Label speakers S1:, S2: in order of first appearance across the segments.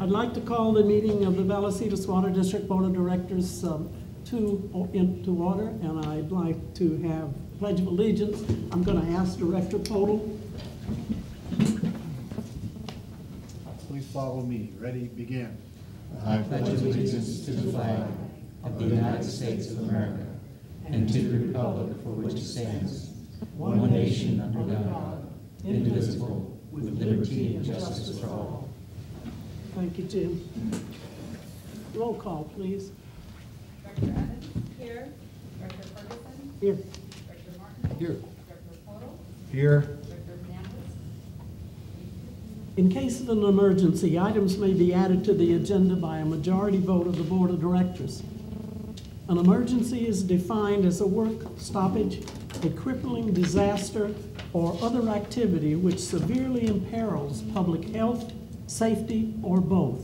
S1: I'd like to call the meeting of the Vallecitos Water District Board of Directors into order, and I'd like to have Pledge of Allegiance. I'm going to ask Director Podel.
S2: Please follow me. Ready, begin.
S3: I pledge allegiance to the flag of the United States of America and to the republic for which it stands, one nation under God, indivisible, with liberty and justice for all.
S1: Thank you, Jim. Roll call, please.
S4: Director Evans? Here. Director Ferguson?
S1: Here.
S4: Director Martin?
S2: Here.
S4: Director Podel?
S2: Here.
S4: Director Hernandez?
S1: In case of an emergency, items may be added to the agenda by a majority vote of the Board of Directors. An emergency is defined as a work stoppage, a crippling disaster, or other activity which severely imperils public health, safety, or both.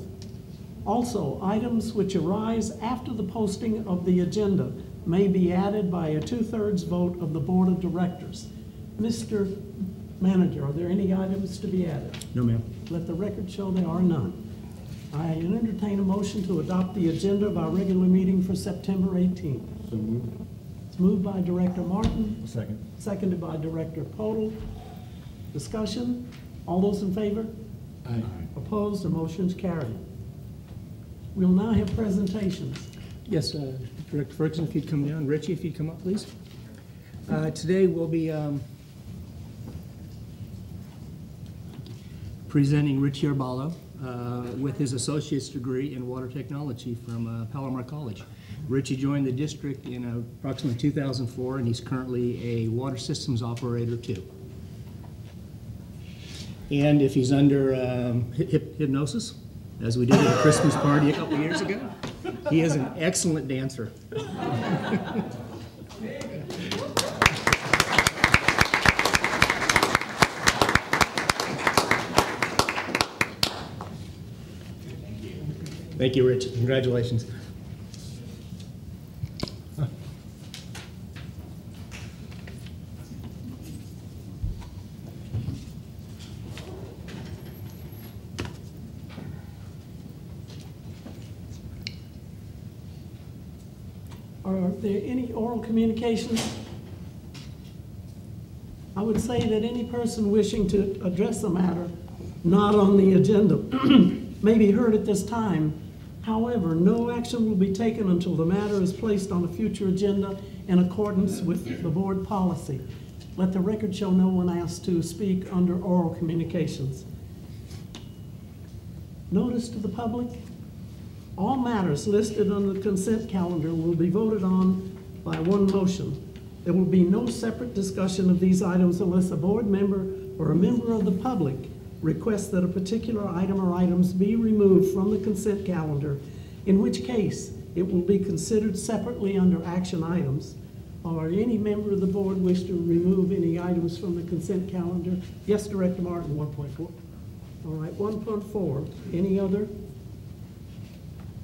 S1: Also, items which arise after the posting of the agenda may be added by a 2/3 vote of the Board of Directors. Mr. Manager, are there any items to be added?
S5: No, ma'am.
S1: Let the record show there are none. I entertain a motion to adopt the agenda of our regular meeting for September 18th.
S2: So moved.
S1: It's moved by Director Martin,
S5: Second.
S1: seconded by Director Podel. Discussion? All those in favor?
S2: Aye.
S1: Opposed? The motion is carried. We'll now have presentations.
S5: Yes, Director Ferguson, if you'd come down. Richie, if you'd come up, please. Today we'll be presenting Richie Arballo with his associate's degree in water technology from Palomar College. Richie joined the district in approximately 2004, and he's currently a water systems operator too. And if he's under hypnosis, as we did at a Christmas party a couple years ago, he is an excellent dancer. Thank you, Rich. Congratulations.
S1: Are there any oral communications? I would say that any person wishing to address a matter not on the agenda may be heard at this time. However, no action will be taken until the matter is placed on a future agenda in accordance with the board policy. Let the record show no one asked to speak under oral communications. Notice to the public: all matters listed on the consent calendar will be voted on by one motion. There will be no separate discussion of these items unless a board member or a member of the public requests that a particular item or items be removed from the consent calendar, in which case it will be considered separately under action items. Or any member of the board wish to remove any items from the consent calendar? Yes, Director Martin. 1.4. All right, 1.4. Any other?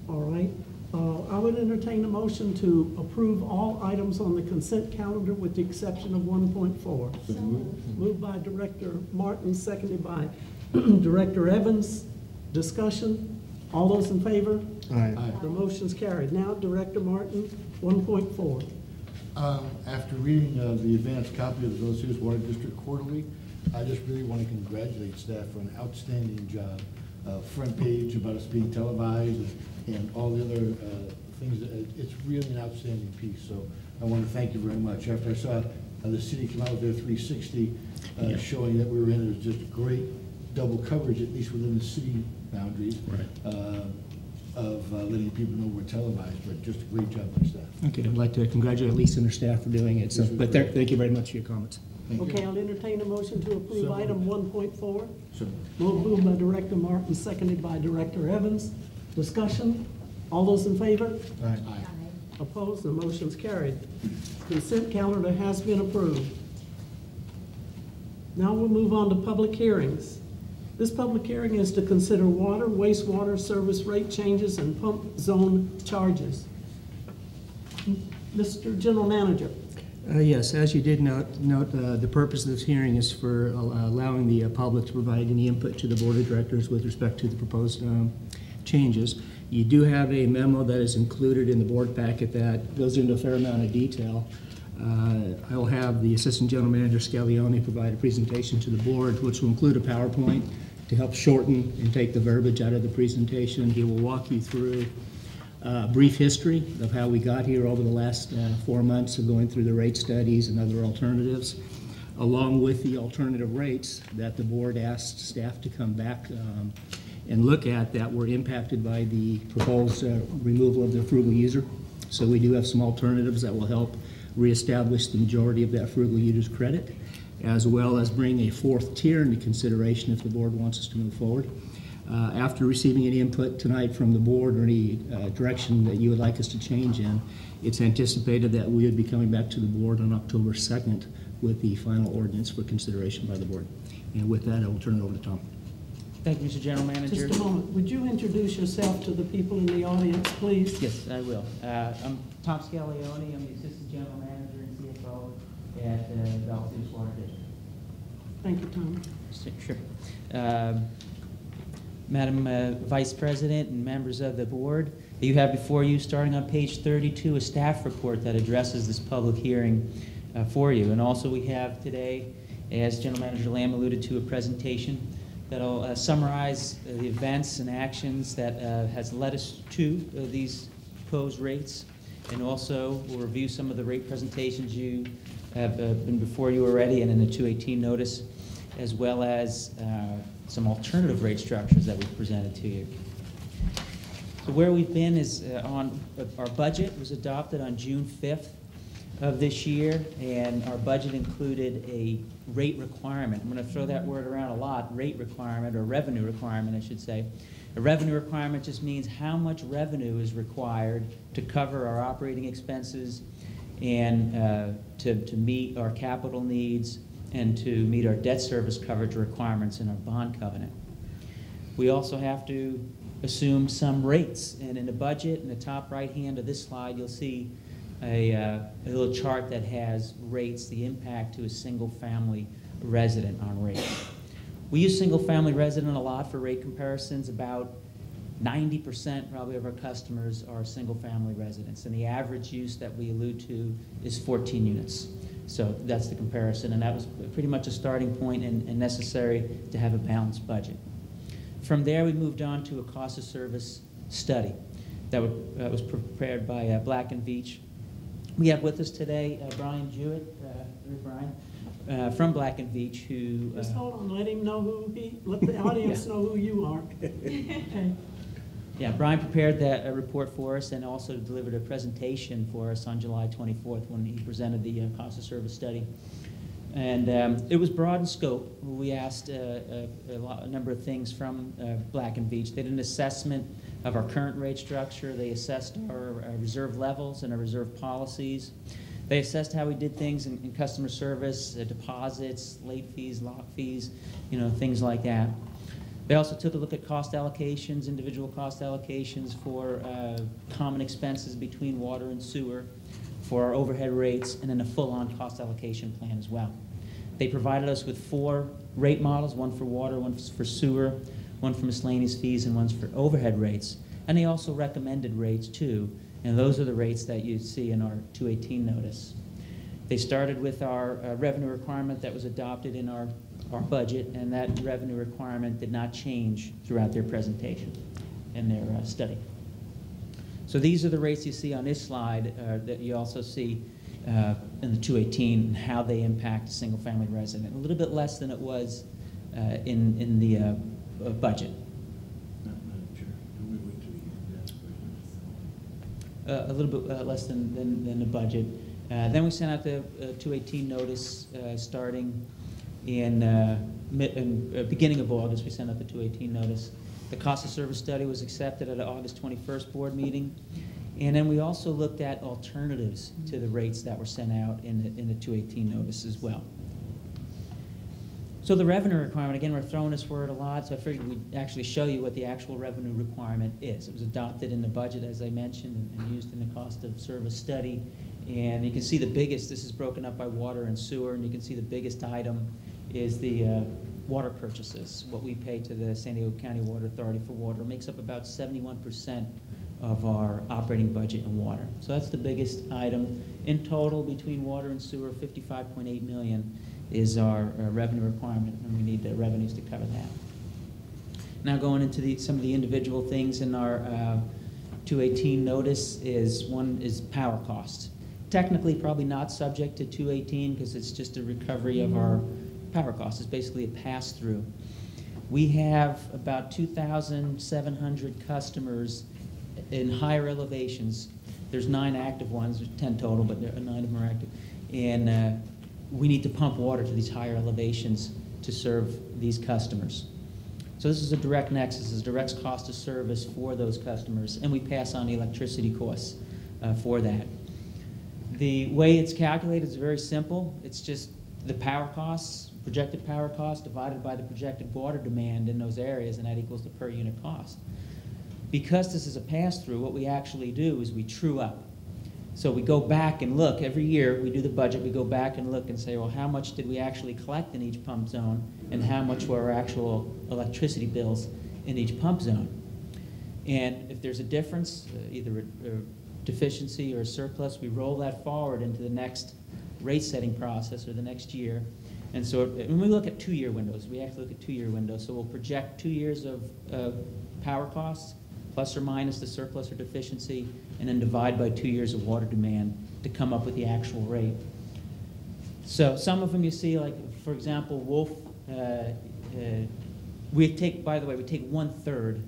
S1: All right. I would entertain a motion to approve all items on the consent calendar with the exception of 1.4. Moved by Director Martin, seconded by Director Evans. Discussion? All those in favor?
S5: Aye.
S1: The motion's carried. Now, Director Martin, 1.4.
S2: After reading the advanced copy of the Vallecitos Water District Quarterly, I just really want to congratulate staff for an outstanding job. Front page about us being televised and all the other things. It's really an outstanding piece, so I want to thank you very much. After I saw the city come out with their 360 showing that we were in, it was just great double coverage, at least within the city boundaries,
S5: Right.
S2: of letting people know we're televised, but just a great job by staff.
S5: Okay, I'd like to congratulate Lisa and her staff for doing it. So, but thank you very much for your comments.
S2: Thank
S1: Okay,
S2: you.
S1: I'll entertain a motion to approve
S2: So
S1: item 1.4.
S2: So,
S1: Moved by Director Martin, seconded by Director Evans. Discussion? All those in favor?
S2: aye.
S1: Opposed? The motion's carried. Consent calendar has been approved. Now we'll move on to public hearings. This public hearing is to consider water, wastewater service rate changes and pump zone charges. Mr. General Manager.
S5: Yes, as you did note, the purpose of this hearing is for allowing the public to provide any input to the Board of Directors with respect to the proposed changes. You do have a memo that is included in the board packet that goes into a fair amount of detail. I will have the Assistant General Manager Scalione provide a presentation to the board, which will include a PowerPoint to help shorten and take the verbiage out of the presentation. He will walk you through a brief history of how we got here over the last 4 months of going through the rate studies and other alternatives, along with the alternative rates that the board asked staff to come back and look at that were impacted by the proposed removal of the frugal user. So we do have some alternatives that will help reestablish the majority of that frugal user's credit, as well as bring a fourth tier into consideration if the board wants us to move forward. After receiving any input tonight from the board or any direction that you would like us to change in, it's anticipated that we would be coming back to the board on October 2nd with the final ordinance for consideration by the board. And with that, I will turn it over to Tom.
S3: Thank you, Mr. General Manager.
S1: Just a moment. Would you introduce yourself to the people in the audience, please?
S3: Yes, I will. I'm Tom Scalione. I'm the Assistant General Manager and CFO at Vallecitos Water District.
S1: Thank you, Tom.
S3: Sure. Madam Vice President and members of the board, you have before you, starting on page 32, a staff report that addresses this public hearing for you. And also we have today, as General Manager Lamb alluded to, a presentation that'll summarize the events and actions that has led us to these proposed rates, and also we'll review some of the rate presentations you have been before you already and in the 218 notice, as well as some alternative rate structures that we've presented to you. So where we've been is on our budget was adopted on June 5th of this year, and our budget included a rate requirement. I'm going to throw that word around a lot, rate requirement, or revenue requirement, I should say. A revenue requirement just means how much revenue is required to cover our operating expenses and to meet our capital needs and to meet our debt service coverage requirements in our bond covenant. We also have to assume some rates, and in the budget, in the top right hand of this slide, you'll see a little chart that has rates, the impact to a single family resident on rates. We use single family resident a lot for rate comparisons. About 90% probably of our customers are single family residents, and the average use that we allude to is 14 units. So that's the comparison, and that was pretty much a starting point and necessary to have a balanced budget. From there, we moved on to a cost of service study that was prepared by Black & Veatch. We have with us today Brian Jewett, from Black & Veatch, who...
S1: Just hold on, let the audience know who you are. Okay.
S3: Yeah, Brian prepared that report for us and also delivered a presentation for us on July 24th when he presented the cost of service study. And it was broad in scope. We asked a number of things from Black & Veatch. They did an assessment of our current rate structure. They assessed our reserve levels and our reserve policies. They assessed how we did things in customer service, deposits, late fees, lock fees, things like that. They also took a look at cost allocations, individual cost allocations for common expenses between water and sewer, for our overhead rates, and then a full-on cost allocation plan as well. They provided us with 4 rate models, one for water, one for sewer, one for miscellaneous fees, and one for overhead rates. And they also recommended rates too, and those are the rates that you see in our 218 notice. They started with our revenue requirement that was adopted in our budget, and that revenue requirement did not change throughout their presentation and their study. So these are the rates you see on this slide that you also see in the 218 and how they impact a single-family resident. A little bit less than it was in the budget. A little bit less than the budget. Then we sent out the 218 notice starting in beginning of August. We sent out the 218 notice. The cost of service study was accepted at an August 21st board meeting. And then we also looked at alternatives to the rates that were sent out in the 218 notice as well. So the revenue requirement, again, we're throwing this word a lot, so I figured we'd actually show you what the actual revenue requirement is. It was adopted in the budget, as I mentioned, and used in the cost of service study And you can see the biggest, this is broken up by water and sewer, and you can see the biggest item is the water purchases. What we pay to the San Diego County Water Authority for water makes up about 71% of our operating budget in water. So that's the biggest item. In total, between water and sewer, $55.8 million is our revenue requirement, and we need the revenues to cover that. Now going into some of the individual things in our 218 notice is one is power costs. Technically probably not subject to 218 because it's just a recovery of our power costs. It's basically a pass-through. We have about 2,700 customers in higher elevations. There's 9 active ones, there's 10 total, but 9 of them are active. And we need to pump water to these higher elevations to serve these customers. So this is a direct nexus, this is a direct cost of service for those customers, and we pass on the electricity costs for that. The way it's calculated is very simple. It's just the power costs, projected power costs, divided by the projected water demand in those areas, and that equals the per unit cost. Because this is a pass-through, what we actually do is we true up. So we go back and look. Every year we do the budget, we go back and look and say, well, how much did we actually collect in each pump zone, and how much were our actual electricity bills in each pump zone? And if there's a difference, either a deficiency or a surplus, we roll that forward into the next rate setting process or the next year. And so when we look at 2-year windows, we actually look at 2-year windows. So we'll project 2 years of power costs, plus or minus the surplus or deficiency, and then divide by 2 years of water demand to come up with the actual rate. So some of them you see, like for example, Wolf, we take 1/3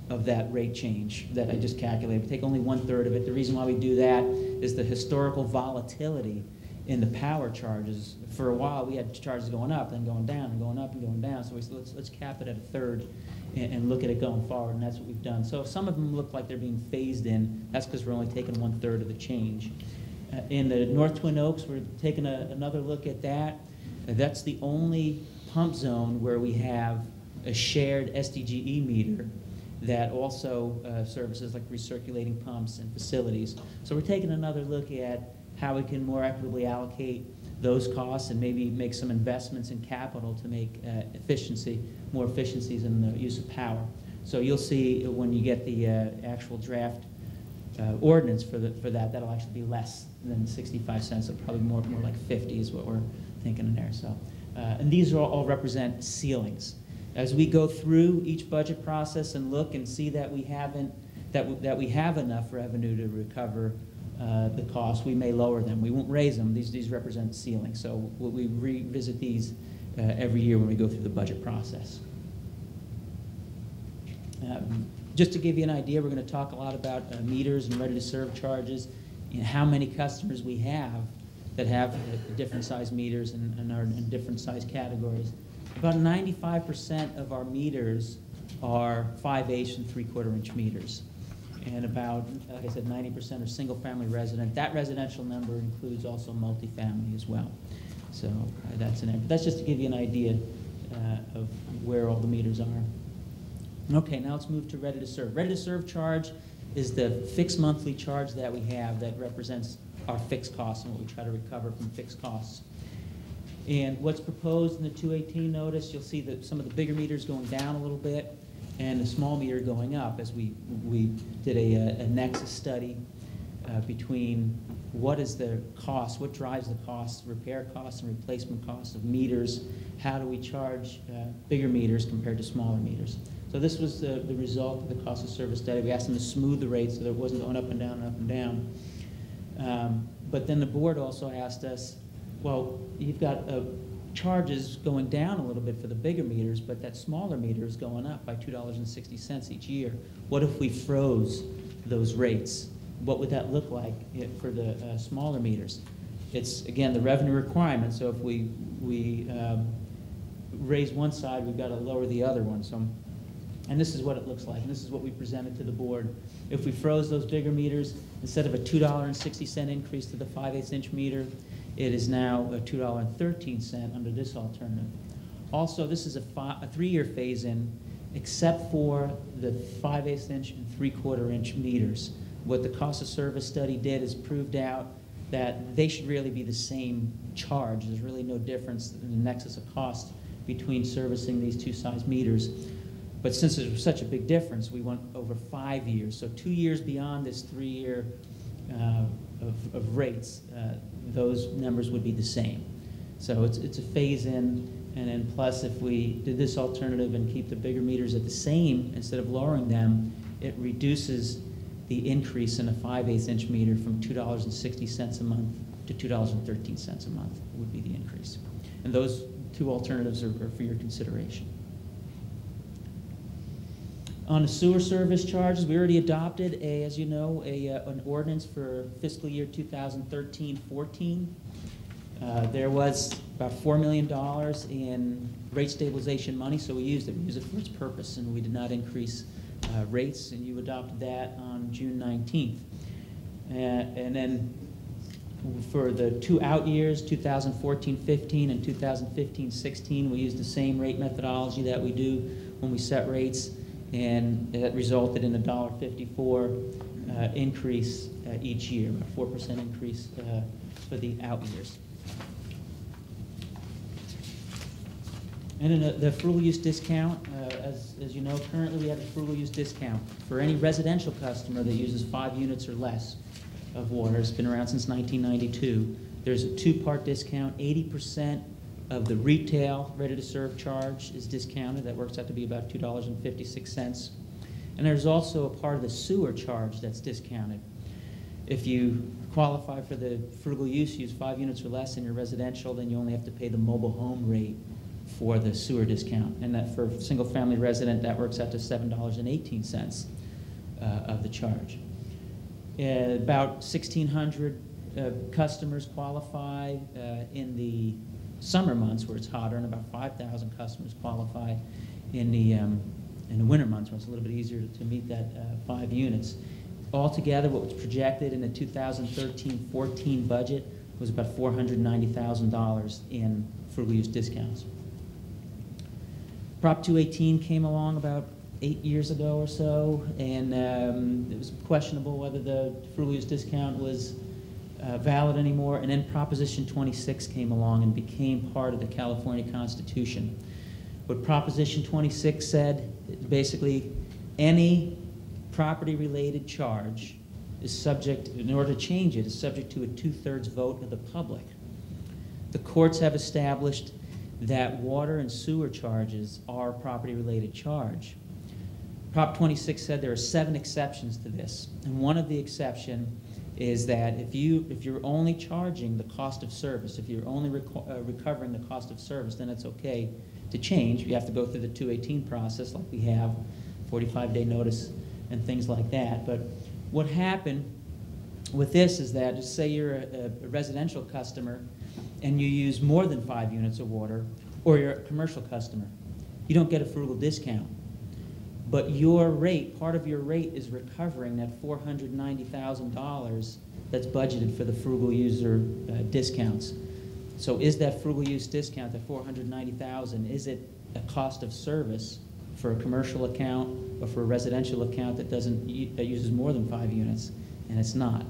S3: of that rate change that I just calculated. We take only 1/3 of it. The reason why we do that is the historical volatility in the power charges. For a while we had charges going up, then going down, and going up and going down. So we said, let's cap it at 1/3 and look at it going forward, and that's what we've done. So if some of them look like they're being phased in, that's because we're only taking 1/3 of the change. In the North Twin Oaks, we're taking another look at that. That's the only pump zone where we have a shared SDGE meter that also services like recirculating pumps and facilities. So we're taking another look at how we can more equitably allocate those costs and maybe make some investments in capital to make more efficiencies in the use of power. So you'll see when you get the actual draft ordinance for that, that'll actually be less than 65 cents, so probably more like 50 is what we're thinking in there. So, and these are all represent ceilings. As we go through each budget process and look and see that we haven't, that we have enough revenue to recover the cost, we may lower them. We won't raise them. These represent ceilings. So we revisit these every year when we go through the budget process. Just to give you an idea, we're going to talk a lot about meters and ready-to-serve charges, and how many customers we have that have different size meters and are in different size categories. About 95% of our meters are 5/8 and 3/4 inch meters. And about, like I said, 90% are single-family resident. That residential number includes also multifamily as well. So that's just to give you an idea of where all the meters are. Okay, now let's move to ready-to-serve. Ready-to-serve charge is the fixed monthly charge that we have that represents our fixed costs and what we try to recover from fixed costs. And what's proposed in the 218 notice, you'll see that some of the bigger meters going down a little bit and the small meter going up as we did a nexus study between what is the cost, what drives the cost, repair costs and replacement costs of meters, how do we charge bigger meters compared to smaller meters. So this was the result of the cost of service study. We asked them to smooth the rate so that it wasn't going up and down and up and down. But then the board also asked us, well, you've got charges going down a little bit for the bigger meters, but that smaller meter is going up by $2.60 each year. What if we froze those rates? What would that look like for the smaller meters? It's, again, the revenue requirement, so if we raise one side, we've got to lower the other one. So, and this is what it looks like, and this is what we presented to the board. If we froze those bigger meters, instead of a $2.60 increase to the 5/8 inch meter, it is now a $2.13 under this alternative. Also, this is a 3-year phase-in, except for the 5/8 inch and 3/4 inch meters. What the cost of service study did is proved out that they should really be the same charge. There's really no difference in the nexus of cost between servicing these two size meters. But since there's such a big difference, we went over 5 years. So 2 years beyond this 3-year of rates, those numbers would be the same. So it's a phase in, and then plus if we did this alternative and keep the bigger meters at the same instead of lowering them, it reduces the increase in a 5/8 inch meter from $2.60 a month to $2.13 a month would be the increase. And those two alternatives are for your consideration. On the sewer service charges, we already adopted, as you know, an ordinance for fiscal year 2013-14. There was about $4 million in rate stabilization money, so we used it. We used it for its purpose, and we did not increase rates, and you adopted that on June 19th. And then for the 2 out years, 2014-15 and 2015-16, we used the same rate methodology that we do when we set rates, and that resulted in a $1.54 increase each year, a 4% increase for the out years. And then the frugal use discount, as you know, currently we have a frugal use discount for any residential customer that uses 5 units or less of water. It's been around since 1992. There's a 2-part discount. 80% of the retail ready-to-serve charge is discounted. That works out to be about $2.56. And there's also a part of the sewer charge that's discounted. If you qualify for the frugal use 5 units or less in your residential, then you only have to pay the mobile home rate for the sewer discount. And that for a single-family resident, that works out to $7.18 of the charge. About 1,600 customers qualify in the summer months where it's hotter, and about 5,000 customers qualify in the winter months where it's a little bit easier to meet that 5 units. Altogether, what was projected in the 2013-14 budget was about $490,000 in frugal use discounts. Prop 218 came along about 8 years ago or so, and it was questionable whether the frugal use discount was valid anymore, and then Proposition 26 came along and became part of the California Constitution. What Proposition 26 said, basically, any property-related charge is subject, in order to change it, is subject to a 2/3 vote of the public. The courts have established that water and sewer charges are property-related charge. Prop 26 said there are 7 exceptions to this, and one of the exceptions is that if you're only charging the cost of service, if you're only recovering the cost of service, then it's okay to change. You have to go through the 218 process like we have, 45-day notice and things like that. But what happened with this is that, just say you're a residential customer and you use more than 5 units of water, or you're a commercial customer, you don't get a frugal discount. But your rate, part of your rate is recovering that $490,000 that's budgeted for the frugal user discounts. So is that frugal use discount, the $490,000, is it a cost of service for a commercial account or for a residential account that uses more than 5 units? And it's not.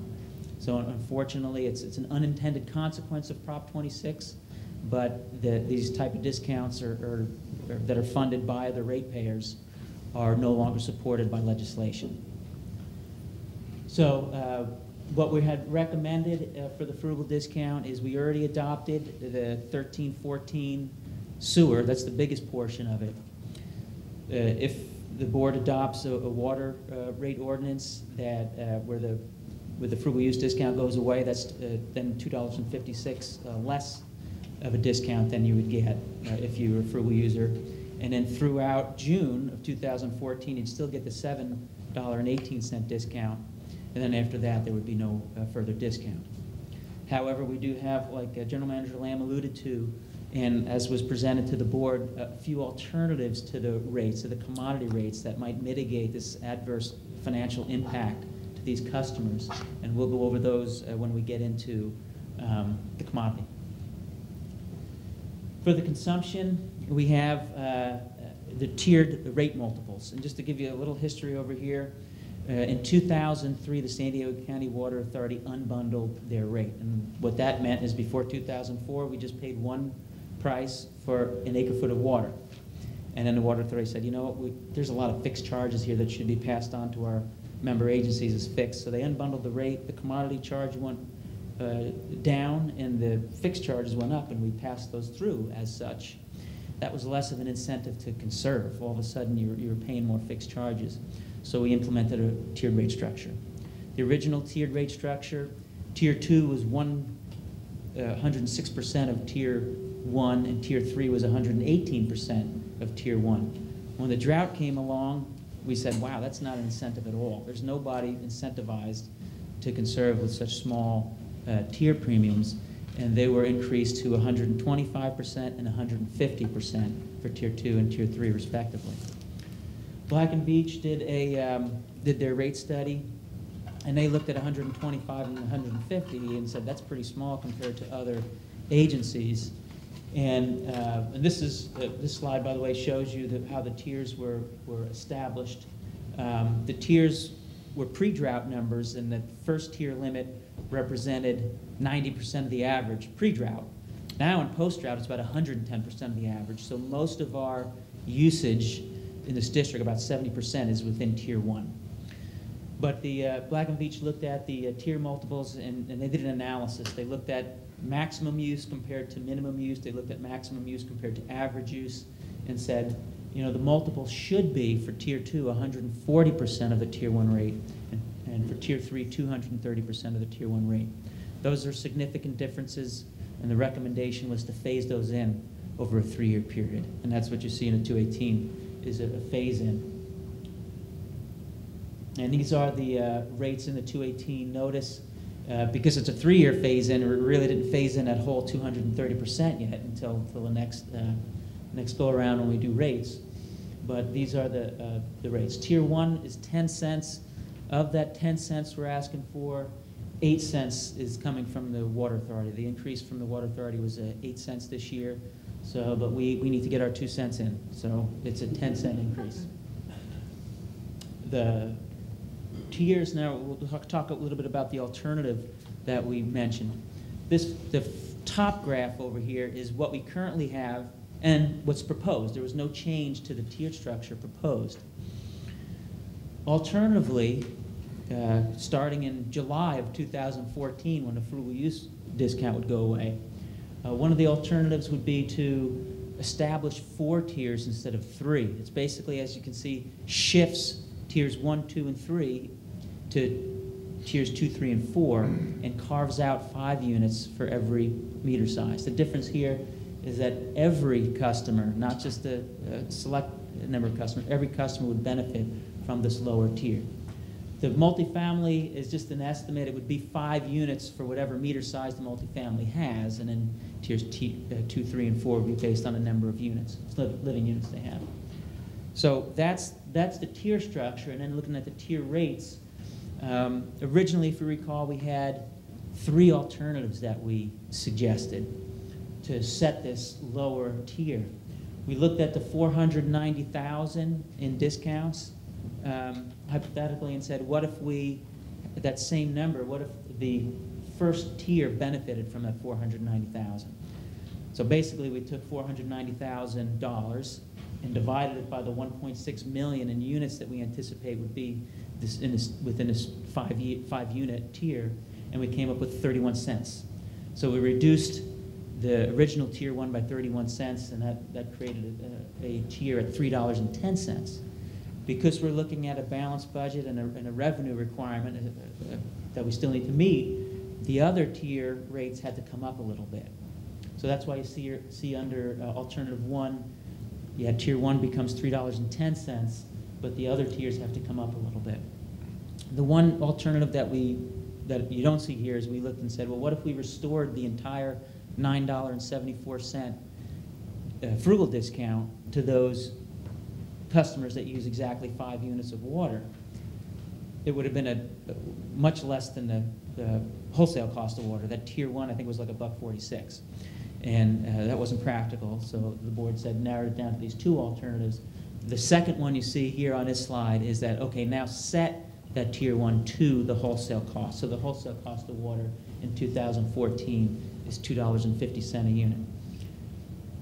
S3: So unfortunately, it's an unintended consequence of Prop 26, but these type of discounts that are funded by the ratepayers are no longer supported by legislation. So what we had recommended for the frugal discount is we already adopted the 13-14 sewer. That's the biggest portion of it. If the board adopts a water rate ordinance that where the frugal use discount goes away, that's then $2.56 less of a discount than you would get if you were a frugal user. And then throughout June of 2014, you'd still get the $7.18 discount. And then after that, there would be no further discount. However, we do have, like General Manager Lamb alluded to, and as was presented to the board, a few alternatives to the rates, to the commodity rates that might mitigate this adverse financial impact to these customers. And we'll go over those when we get into the commodity. For the consumption, we have the tiered rate multiples. And just to give you a little history over here, In 2003, the San Diego County Water Authority unbundled their rate. And what that meant is before 2004, we just paid one price for an acre-foot of water. And then the Water Authority said, you know what, there's a lot of fixed charges here that should be passed on to our member agencies as fixed. So they unbundled the rate, the commodity charge went down, and the fixed charges went up, and we passed those through as such. That was less of an incentive to conserve. All of a sudden, you're paying more fixed charges. So we implemented a tiered rate structure. The original tiered rate structure, Tier 2 was 106% of Tier 1, and Tier 3 was 118% of Tier 1. When the drought came along, we said, wow, that's not an incentive at all. There's nobody incentivized to conserve with such small tier premiums, and they were increased to 125% and 150% for Tier 2 and Tier 3 respectively. Black and Veatch did their rate study, and they looked at 125 and 150 and said that's pretty small compared to other agencies. And this slide, by the way, shows you how the tiers were established. The tiers were pre-drought numbers, and the first tier limit represented 90% of the average pre-drought. Now in post-drought, it's about 110% of the average. So most of our usage in this district, about 70%, is within Tier 1. But the Black and Veatch looked at the tier multiples, and they did an analysis. They looked at maximum use compared to minimum use. They looked at maximum use compared to average use, and said, you know, the multiple should be for Tier 2 140% of the Tier 1 rate, and for Tier 3 230% of the Tier 1 rate. Those are significant differences, and the recommendation was to phase those in over a 3-year period. And that's what you see in a 218, is a phase in. And these are the rates in the 218. Notice, because it's a 3-year phase in, it really didn't phase in that whole 230% yet until the next go around when we do rates. But these are the rates. Tier 1 is 10 cents. Of that 10 cents we're asking for, 8 cents is coming from the Water Authority. The increase from the Water Authority was 8 cents this year. So, but we need to get our 2 cents in. So it's a 10-cent increase. The tiers, now we'll talk a little bit about the alternative that we mentioned. The top graph over here is what we currently have and what's proposed. There was no change to the tiered structure proposed. Alternatively, starting in July of 2014, when the frugal use discount would go away, one of the alternatives would be to establish 4 tiers instead of 3. It's basically, as you can see, shifts tiers 1, 2, and 3 to tiers 2, 3, and 4, and carves out 5 units for every meter size. The difference here is that every customer, not just a select number of customers, every customer would benefit from this lower tier. The multifamily is just an estimate. It would be 5 units for whatever meter size the multifamily has, and then tiers 2, 3, and 4 would be based on the number of units, living units they have. So that's the tier structure, and then looking at the tier rates. Originally, if you recall, we had 3 alternatives that we suggested to set this lower tier. We looked at the $490,000 in discounts, hypothetically, and said, what if that same number, what if the first tier benefited from that $490,000? So basically, we took $490,000 and divided it by the 1.6 million in units that we anticipate would be within this 5-unit tier, and we came up with 31 cents. So we reduced the original Tier 1 by 31 cents, and that created a tier at $3.10. Because we're looking at a balanced budget and a revenue requirement that we still need to meet, the other tier rates had to come up a little bit. So that's why you see under alternative 1, Tier 1 becomes $3.10, but the other tiers have to come up a little bit. The one alternative that you don't see here is we looked and said, well, what if we restored the entire $9.74 frugal discount to those customers that use exactly 5 units of water? It would have been much less than the wholesale cost of water. That Tier 1, I think, was like $1.46. And that wasn't practical, so the board said narrowed it down to these 2 alternatives. The second one you see here on this slide is that, okay, now set that tier 1 to the wholesale cost. So the wholesale cost of water in 2014 is $2.50 a unit.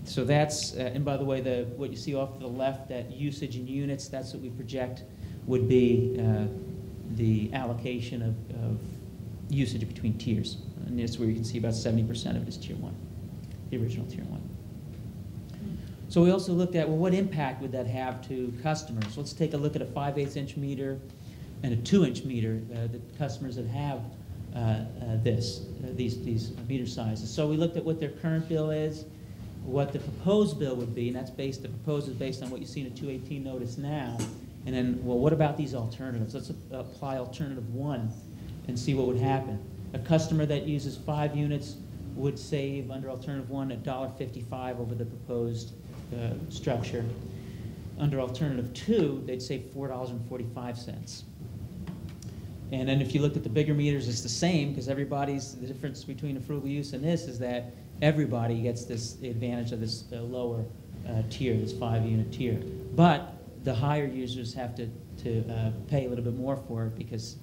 S3: So that's, and by the way, what you see off to the left, that usage in units, that's what we project would be the allocation of usage between tiers. And that's where you can see about 70% of it is tier 1, the original tier 1. So we also looked at, well, what impact would that have to customers? Let's take a look at a 5/8 inch meter and a 2-inch meter, the customers that have these meter sizes. So we looked at what their current bill is, what the proposed bill would be, and the proposed is based on what you see in a 218 notice now. And then, well, what about these alternatives? Let's apply alternative 1 and see what would happen. A customer that uses 5 units would save, under alternative 1, $1.55 over the proposed structure. Under alternative 2, they'd save $4.45. And then if you look at the bigger meters, it's the same, because the difference between a frugal use and this is that everybody gets this advantage of this lower tier, this 5-unit tier. But the higher users have to pay a little bit more for it, because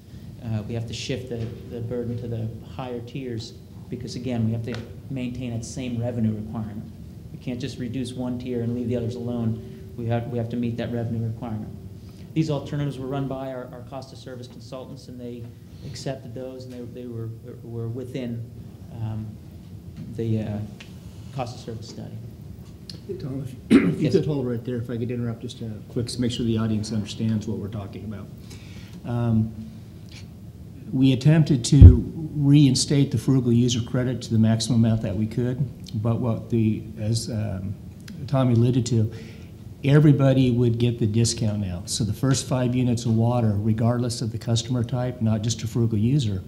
S3: we have to shift the burden to the higher tiers, because again, we have to maintain that same revenue requirement. We can't just reduce one tier and leave the others alone. We have to meet that revenue requirement. These alternatives were run by our cost of service consultants, and they accepted those, and they were within the cost of service study.
S5: Tom, if you
S3: Yes.
S5: could hold right there, if I could interrupt just quick to make sure the audience understands what we're talking about. We attempted to reinstate the frugal user credit to the maximum amount that we could, but as Tommy alluded to, everybody would get the discount now. So the first 5 units of water, regardless of the customer type, not just a frugal user,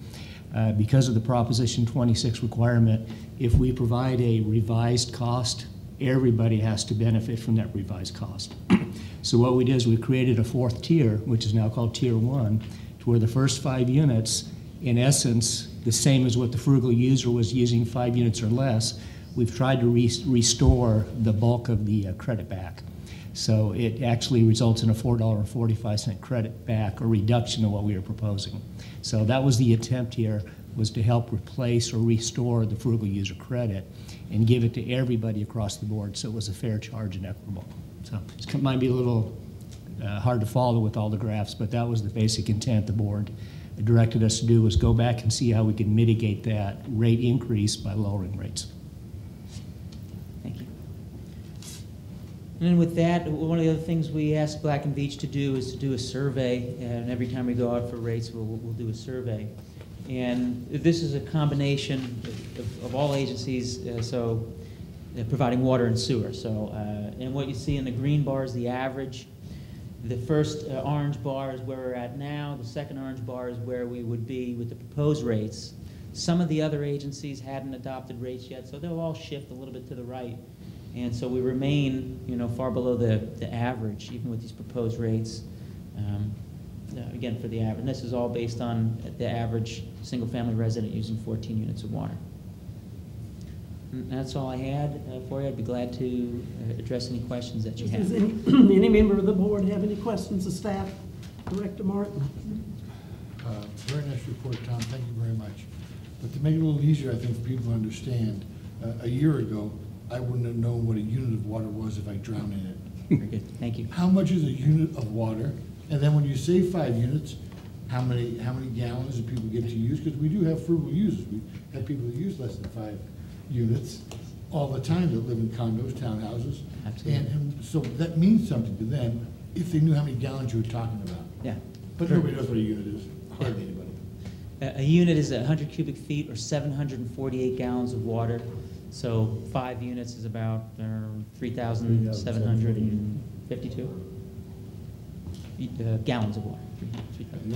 S5: because of the Proposition 26 requirement, if we provide a revised cost, everybody has to benefit from that revised cost. So what we did is we created a 4th tier, which is now called Tier 1, to where the first 5 units, in essence, the same as what the frugal user was using, 5 units or less, we've tried to restore the bulk of the credit back. So it actually results in a $4.45 credit back, or reduction of what we were proposing. So that was the attempt here, was to help replace or restore the frugal user credit and give it to everybody across the board, so it was a fair charge and equitable. So it might be a little hard to follow with all the graphs, but that was the basic intent the board directed us to do, was go back and see how we could mitigate that rate increase by lowering rates.
S3: Thank you. And then with that, one of the other things we asked Black and Veatch to do is to do a survey, and every time we go out for rates, we'll do a survey. And this is a combination of all agencies, providing water and sewer. So, and what you see in the green bar is the average. The first orange bar is where we're at now. The second orange bar is where we would be with the proposed rates. Some of the other agencies hadn't adopted rates yet, so they'll all shift a little bit to the right. And so we remain, far below the average, even with these proposed rates. Again, for the average. And this is all based on the average single-family resident using 14 units of water. And that's all I had for you. I'd be glad to address any questions that you have.
S1: Does any member of the board have any questions of staff? Director Martin?
S2: Very nice report, Tom. Thank you very much. But to make it a little easier, I think, for people to understand, a year ago, I wouldn't have known what a unit of water was if I drowned in it.
S3: Very good. Thank you.
S2: How much is a unit of water? And then when you say 5 units, how many gallons do people get to use? Because we do have frugal users. We have people that use less than 5 units all the time that live in condos, townhouses.
S3: Absolutely.
S2: And so that means something to them if they knew how many gallons you were talking about.
S3: Yeah.
S2: But nobody knows what a unit is, hardly anybody.
S3: A unit is 100 cubic feet or 748 gallons of water. So 5 units is about 3,752 gallons of water.
S2: And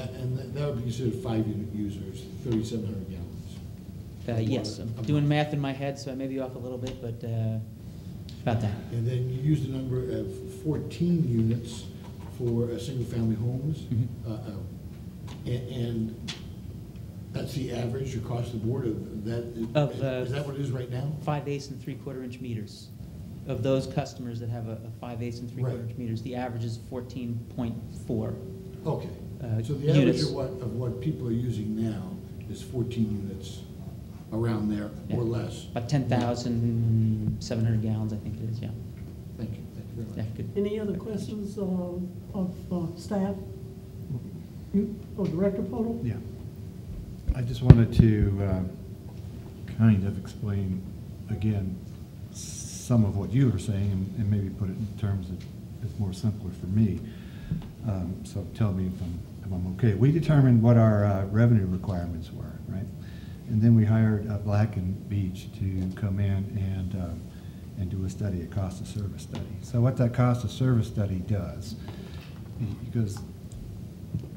S2: that would be considered 5-unit users, 3,700 gallons.
S3: Yes, I'm doing math in my head, so I may be off a little bit, but about that.
S2: And then you use the number of 14 units for single-family homes.
S3: Mm-hmm.
S2: And that's the average across the board of that? Is that what it is right now?
S3: 5/8 and 3/4 inch meters. Of those customers that have a 5/8 and 3/4 inch meters, the average is 14.4.
S2: Okay. So the average
S3: units.
S2: of what people are using now is 14 units, around there, or
S3: Yeah.
S2: less.
S3: About 10,700 gallons, I think it is, yeah.
S2: Thank you very
S3: Yeah,
S2: much.
S3: good.
S1: Any other questions of staff? You, Director Poto?
S6: Yeah. I just wanted to kind of explain again some of what you were saying and maybe put it in terms that is more simpler for me. So tell me if I'm okay. We determined what our revenue requirements were, right? And then we hired Black and Beach to come in and do a study, a cost of service study. So what that cost of service study does, because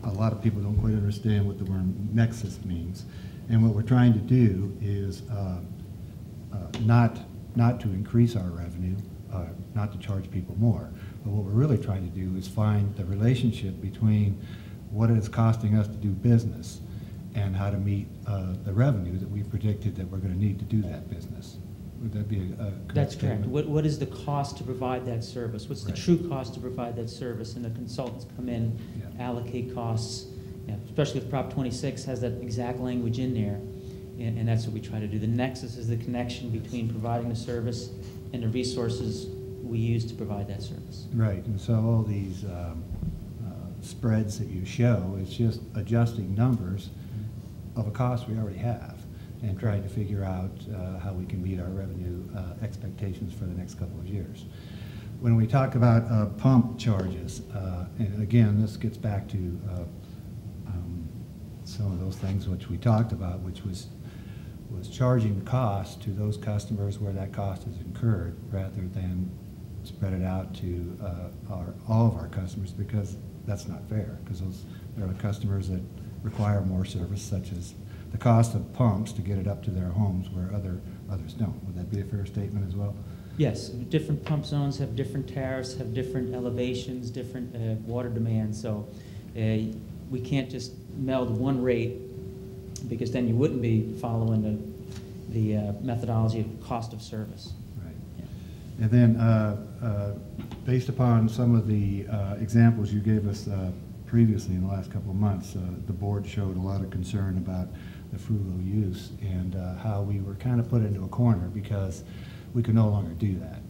S6: a lot of people don't quite understand what the word nexus means. And what we're trying to do is not to increase our revenue, not to charge people more, but what we're really trying to do is find the relationship between what it is costing us to do business and how to meet the revenue that we predicted that we're going to need to do that business. Would that be a correct
S3: That's correct.
S6: statement?
S3: What is the cost to provide that service? What's the
S6: Right.
S3: true cost to provide that service? And the consultants come in,
S6: Yeah.
S3: allocate costs, especially with Prop 26 has that exact language in there, and that's what we try to do. The nexus is the connection between providing the service and the resources we use to provide that service.
S6: Right, and so all these spreads that you show, it's just adjusting numbers of a cost we already have and trying to figure out how we can meet our revenue expectations for the next couple of years. When we talk about pump charges, and again, this gets back to some of those things which we talked about, which was charging the cost to those customers where that cost is incurred rather than spread it out to all of our customers, because that's not fair, because there are customers that require more service, such as the cost of pumps to get it up to their homes where others don't. Would that be a fair statement as well?
S3: Yes, different pump zones have different tariffs, have different elevations, different water demands, so we can't just meld one rate, because then you wouldn't be following the methodology of cost of service.
S6: Right.
S3: Yeah.
S6: And then, based upon some of the examples you gave us previously in the last couple of months, the board showed a lot of concern about the frugal use and how we were kind of put into a corner because we could no longer do that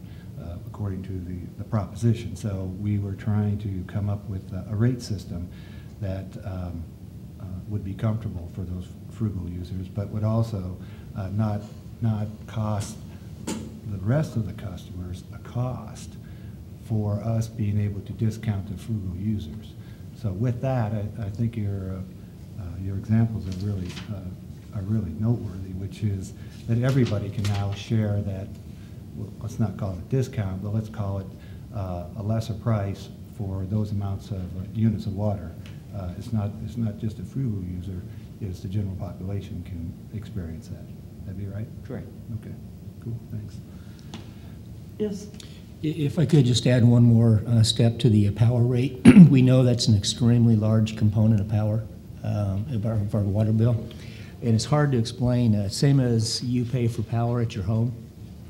S6: according to the proposition. So we were trying to come up with a rate system that would be comfortable for those frugal users, but would also not cost the rest of the customers a cost for us being able to discount the frugal users. So with that, I think your examples are really noteworthy, which is that everybody can now share that. Well, let's not call it a discount, but let's call it a lesser price for those amounts of units of water. It's not just a frugal user; it's the general population can experience that. That'd be right?
S3: Correct.
S6: Okay. Cool. Thanks.
S1: Yes?
S5: If I could just add one more step to the power rate. We know that's an extremely large component of power, of our water bill. And it's hard to explain, same as you pay for power at your home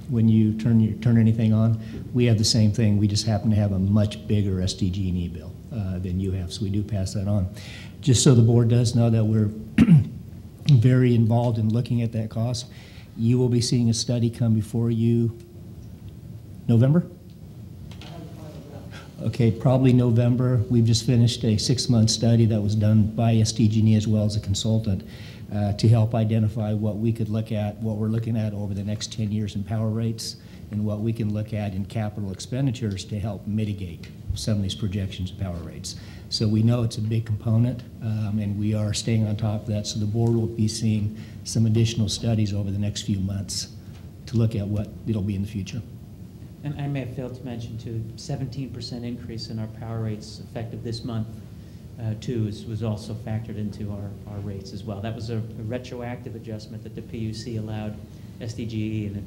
S5: when you turn anything on. We have the same thing. We just happen to have a much bigger SDG&E bill than you have, so we do pass that on. Just so the board does know that we're very involved in looking at that cost. You will be seeing a study come before you November? Okay, probably November. We've just finished a 6-month study that was done by SDG&E as well as a consultant to help identify what we could look at, what we're looking at over the next 10 years in power rates, and what we can look at in capital expenditures to help mitigate some of these projections of power rates. So we know it's a big component, and we are staying on top of that. So the board will be seeing some additional studies over the next few months to look at what it'll be in the future.
S3: And I may have failed to mention too, 17% increase in our power rates effective this month too was also factored into our rates as well. That was a retroactive adjustment that the PUC allowed SDG&E, and it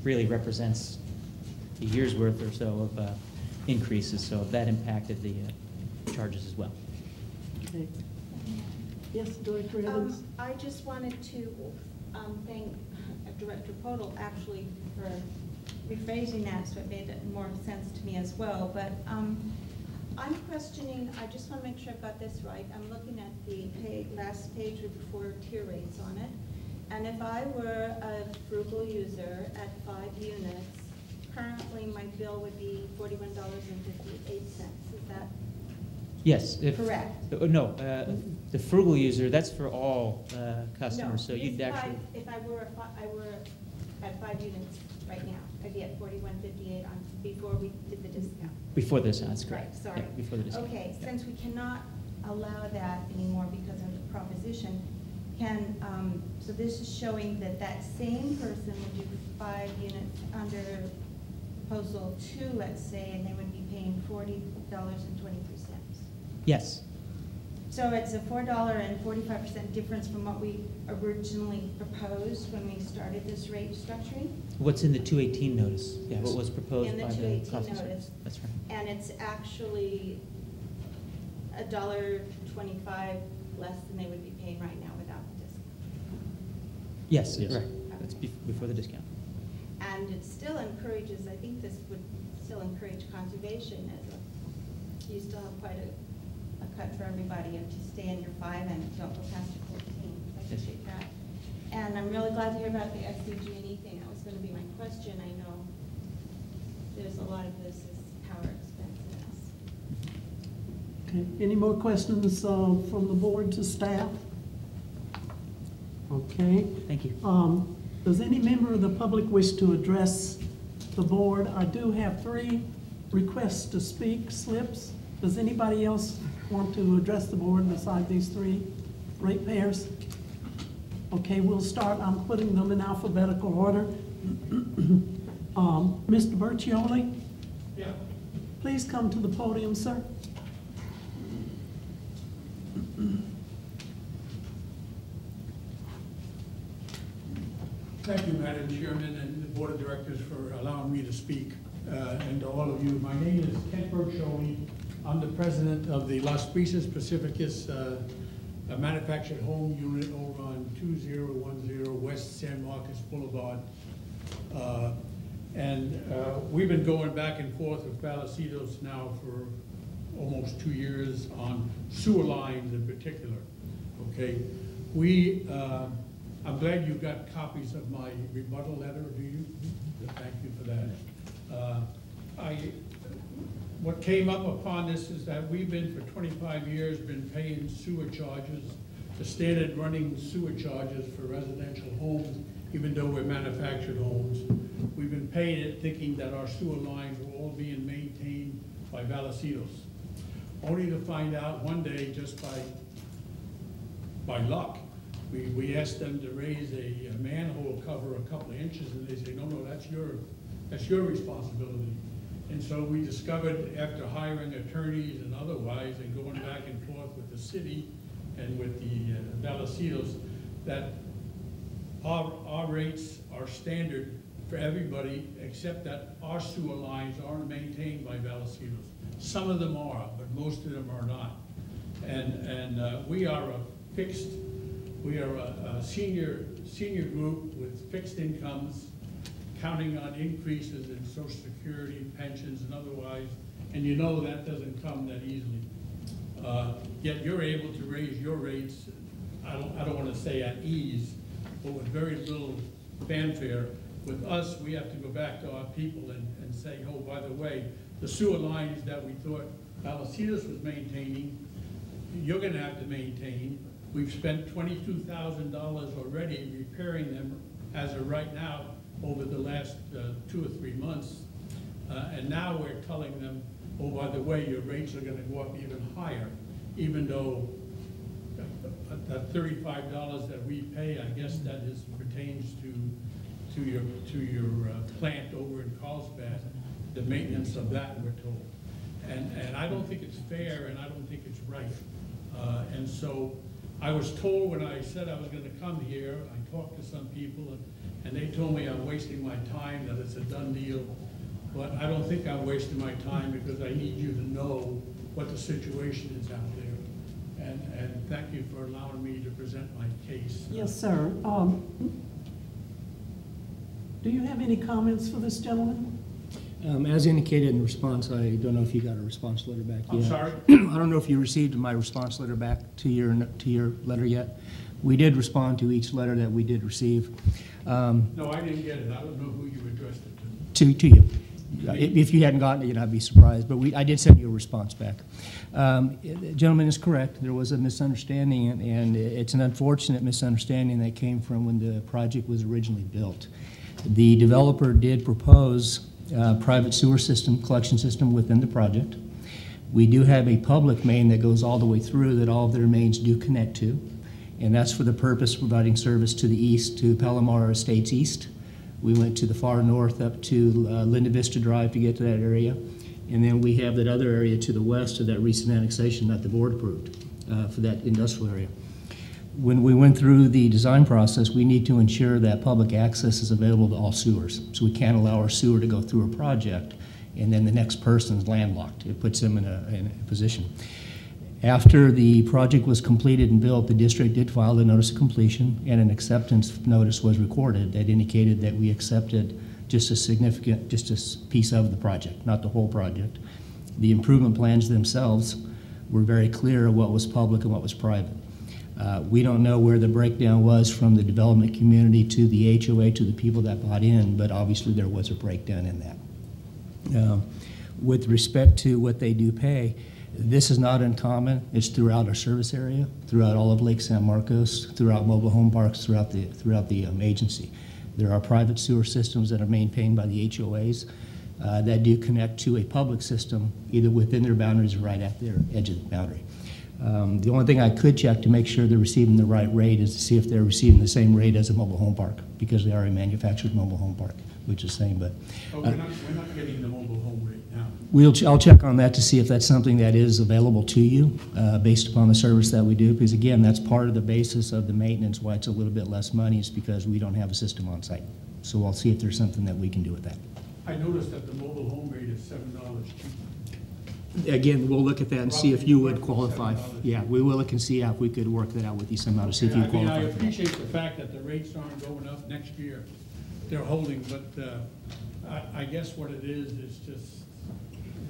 S3: really represents a year's worth or so of increases, so that impacted the charges as well.
S1: Okay. Yes, Director Evans?
S7: I just wanted to thank Director Podol actually for rephrasing that so it made more sense to me as well. But I'm questioning, I just want to make sure I've got this right. I'm looking at the last page with the 4 tier rates on it. And if I were a frugal user at 5 units, currently my bill would be $41.58. Is that
S3: Yes.
S7: correct?
S3: No, the frugal user, that's for all customers, so
S7: No,
S3: you'd actually,
S7: if I were at 5 units right now, I'd be at $41.58 on, before we did the discount.
S3: before this, that's correct.
S7: Right, sorry.
S3: Yeah, before the discount.
S7: Okay,
S3: Yeah.
S7: since we cannot allow that anymore because of the proposition, so this is showing that that same person would do 5 units under proposal 2, let's say, and they would be paying $40.23.
S3: Yes,
S7: So it's a $4.45 difference from what we originally proposed when we started this rate structuring?
S3: what's in the 218 notice?
S5: Yes.
S3: What was proposed
S7: In the
S3: by the
S7: 218
S3: cost of
S7: notice.
S3: service? That's right.
S7: And it's actually $1.25 less than they would be paying right now without the discount.
S3: Yes,
S5: Yes.
S3: right. That's before the discount.
S7: And it still encourages, I think this would still encourage conservation as you still have quite a cut for everybody if you stay in your 5 and don't go past your 14. I appreciate that. And I'm really glad to hear about the SCG&E thing. That was going to be my question. I know there's a lot of this is power expenses.
S1: Okay, any more questions from the board to staff? Okay.
S3: Thank you.
S1: Does any member of the public wish to address the board? I do have 3 requests to speak slips. Does anybody else want to address the board beside these 3 ratepayers? Okay, we'll start. I'm putting them in alphabetical order. Mr. Bercioli?
S8: Yeah.
S1: Please come to the podium, sir.
S8: Thank you, Madam Chairman and the Board of Directors for allowing me to speak. And to all of you, my name is Kent Bercioli. I'm the president of the Las Brisas Pacificus Manufactured Home Unit over on 2010 West San Marcos Boulevard. We've been going back and forth with Vallecitos now for almost 2 years on sewer lines in particular, okay? I'm glad you got copies of my rebuttal letter, do you? Thank you for that. What came up upon this is that we've been, for 25 years, been paying sewer charges, the standard running sewer charges for residential homes, even though we're manufactured homes. We've been paying it thinking that our sewer lines were all being maintained by Vallecitos. Only to find out one day, just by luck, we asked them to raise a manhole cover a couple of inches, and they say, no, that's your responsibility. And so we discovered, after hiring attorneys and otherwise, and going back and forth with the city and with the Vallecitos, that our rates are standard for everybody, except that our sewer lines aren't maintained by Vallecitos. Some of them are, but most of them are not. And we are a senior group with fixed incomes, counting on increases in Social Security, pensions, and otherwise, and you know that doesn't come that easily. Yet you're able to raise your rates, I don't want to say at ease, but with very little fanfare. With us, we have to go back to our people and say, oh, by the way, the sewer lines that we thought Vallecitos was maintaining, you're going to have to maintain. We've spent $22,000 already repairing them as of right now over the last 2 or 3 months. And now we're telling them, oh, by the way, your rates are going to go up even higher, even though that $35 that we pay, I guess that pertains to your plant over in Carlsbad, the maintenance of that, we're told. And I don't think it's fair, and I don't think it's right. And so I was told when I said I was going to come here, I talked to some people, and they told me I'm wasting my time, that it's a done deal. But I don't think I'm wasting my time, because I need you to know what the situation is out there. And thank you for allowing me to present my case.
S1: Yes, sir. Do you have any comments for this gentleman?
S5: As indicated in response, I don't know if you got a response letter back yet.
S8: I'm sorry?
S5: I don't know if you received my response letter back to your letter yet. We did respond to each letter that we did receive.
S8: No, I didn't get it. I don't know who you addressed it to.
S5: To you. If you hadn't gotten it, I'd be surprised, but I did send you a response back. The gentleman is correct. There was a misunderstanding, and it's an unfortunate misunderstanding that came from when the project was originally built. The developer did propose a private sewer system, collection system within the project. We do have a public main that goes all the way through that all of their mains do connect to, and that's for the purpose of providing service to the east, to Palomar Estates East. We went to the far north up to Linda Vista Drive to get to that area. And then we have that other area to the west of that recent annexation that the board approved for that industrial area. When we went through the design process, we need to ensure that public access is available to all sewers. So we can't allow our sewer to go through a project and then the next person's landlocked. It puts them in a position. After the project was completed and built, the district did file a notice of completion, and an acceptance notice was recorded that indicated that we accepted just a piece of the project, not the whole project. The improvement plans themselves were very clear of what was public and what was private. We don't know where the breakdown was from the development community to the HOA to the people that bought in, but obviously there was a breakdown in that. With respect to what they do pay, this is not uncommon. It's throughout our service area, throughout all of Lake San Marcos, throughout mobile home parks, throughout the agency. There are private sewer systems that are maintained by the HOAs that do connect to a public system, either within their boundaries or right at their edge of the boundary. The only thing I could check to make sure they're receiving the right rate is to see if they're receiving the same rate as a mobile home park, because they are a manufactured mobile home park, which is the same. But
S8: Oh, we're not getting the mobile home rate now.
S5: I'll check on that to see if that's something that is available to you based upon the service that we do, because again, that's part of the basis of the maintenance, why it's a little bit less money is because we don't have a system on site. So I'll see if there's something that we can do with that.
S8: I noticed that the mobile home rate is $7 cheaper.
S5: Again, we'll look at that and see if you would qualify.
S8: $7.
S5: Yeah, we will look and see if we could work that out with you somehow to see if you
S8: I
S5: qualify for that.
S8: appreciate the fact that the rates aren't going up next year. They're holding, but I guess what it is just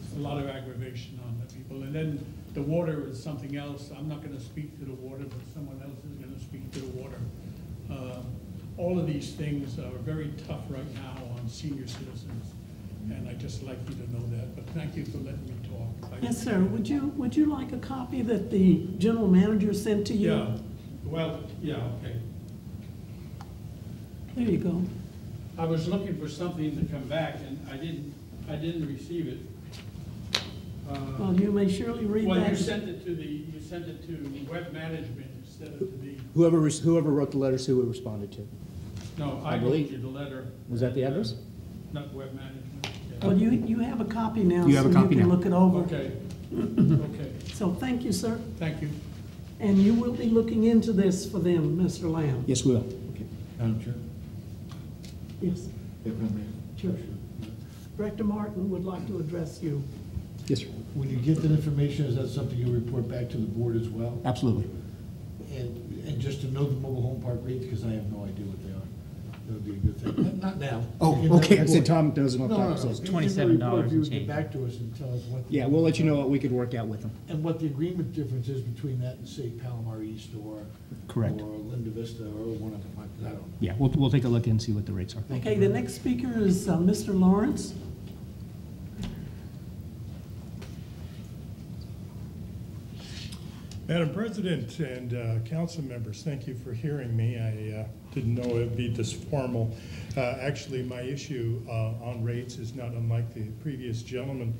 S8: it's a lot of aggravation on the people. And then the water is something else. I'm not gonna speak to the water, but someone else is gonna speak to the water. All of these things are very tough right now on senior citizens, and I'd just like you to know that. But thank you for letting me talk.
S1: Yes, sir. Would you like a copy that the general manager sent to you?
S8: Yeah, well, yeah, okay.
S1: There you go.
S8: I was looking for something to come back, and I didn't receive it.
S1: Well, you may surely read
S8: Well,
S1: that.
S8: you sent it to web management instead of to me.
S5: Whoever wrote the letters, who we responded to.
S8: No,
S5: I
S8: I
S5: believe-
S8: gave you the letter.
S5: Was that the address?
S8: Not web management. yeah.
S1: Well, you have a copy now,
S5: You have a
S1: so
S5: copy
S1: you can
S5: now.
S1: look it over.
S8: Okay, okay,
S1: So thank you, sir.
S8: thank you.
S1: And you will be looking into this for them, Mr. Lamb?
S5: Yes, we will.
S2: Madam Chair,
S1: Yes.
S2: if I may.
S1: Sure. Director Martin would like to address you.
S5: Yes, sir.
S2: When you get that information, is that something you'll report back to the board as well?
S5: Absolutely.
S2: And just to know the mobile home park rates, because I have no idea what they are. That would be a good thing. Not now.
S5: Oh,
S2: In the
S5: okay. I said
S2: report.
S5: Tom doesn't know.
S2: No, no, no.
S5: Tom says.
S2: In the
S3: $27
S2: report, if you would
S3: and
S2: get
S3: change.
S2: back to us and tell us what.
S5: Yeah, we'll let you know what we could work out with them.
S2: And what the agreement difference is between that and, say, Palomar East or.
S5: Correct.
S2: Or Linda Vista or one of them, I don't know.
S5: Yeah, we'll take a look and see what the rates are.
S1: Okay, the next speaker is Mr. Lawrence.
S9: Madam President and council members, thank you for hearing me. I didn't know it would be this formal. Actually, my issue on rates is not unlike the previous gentleman.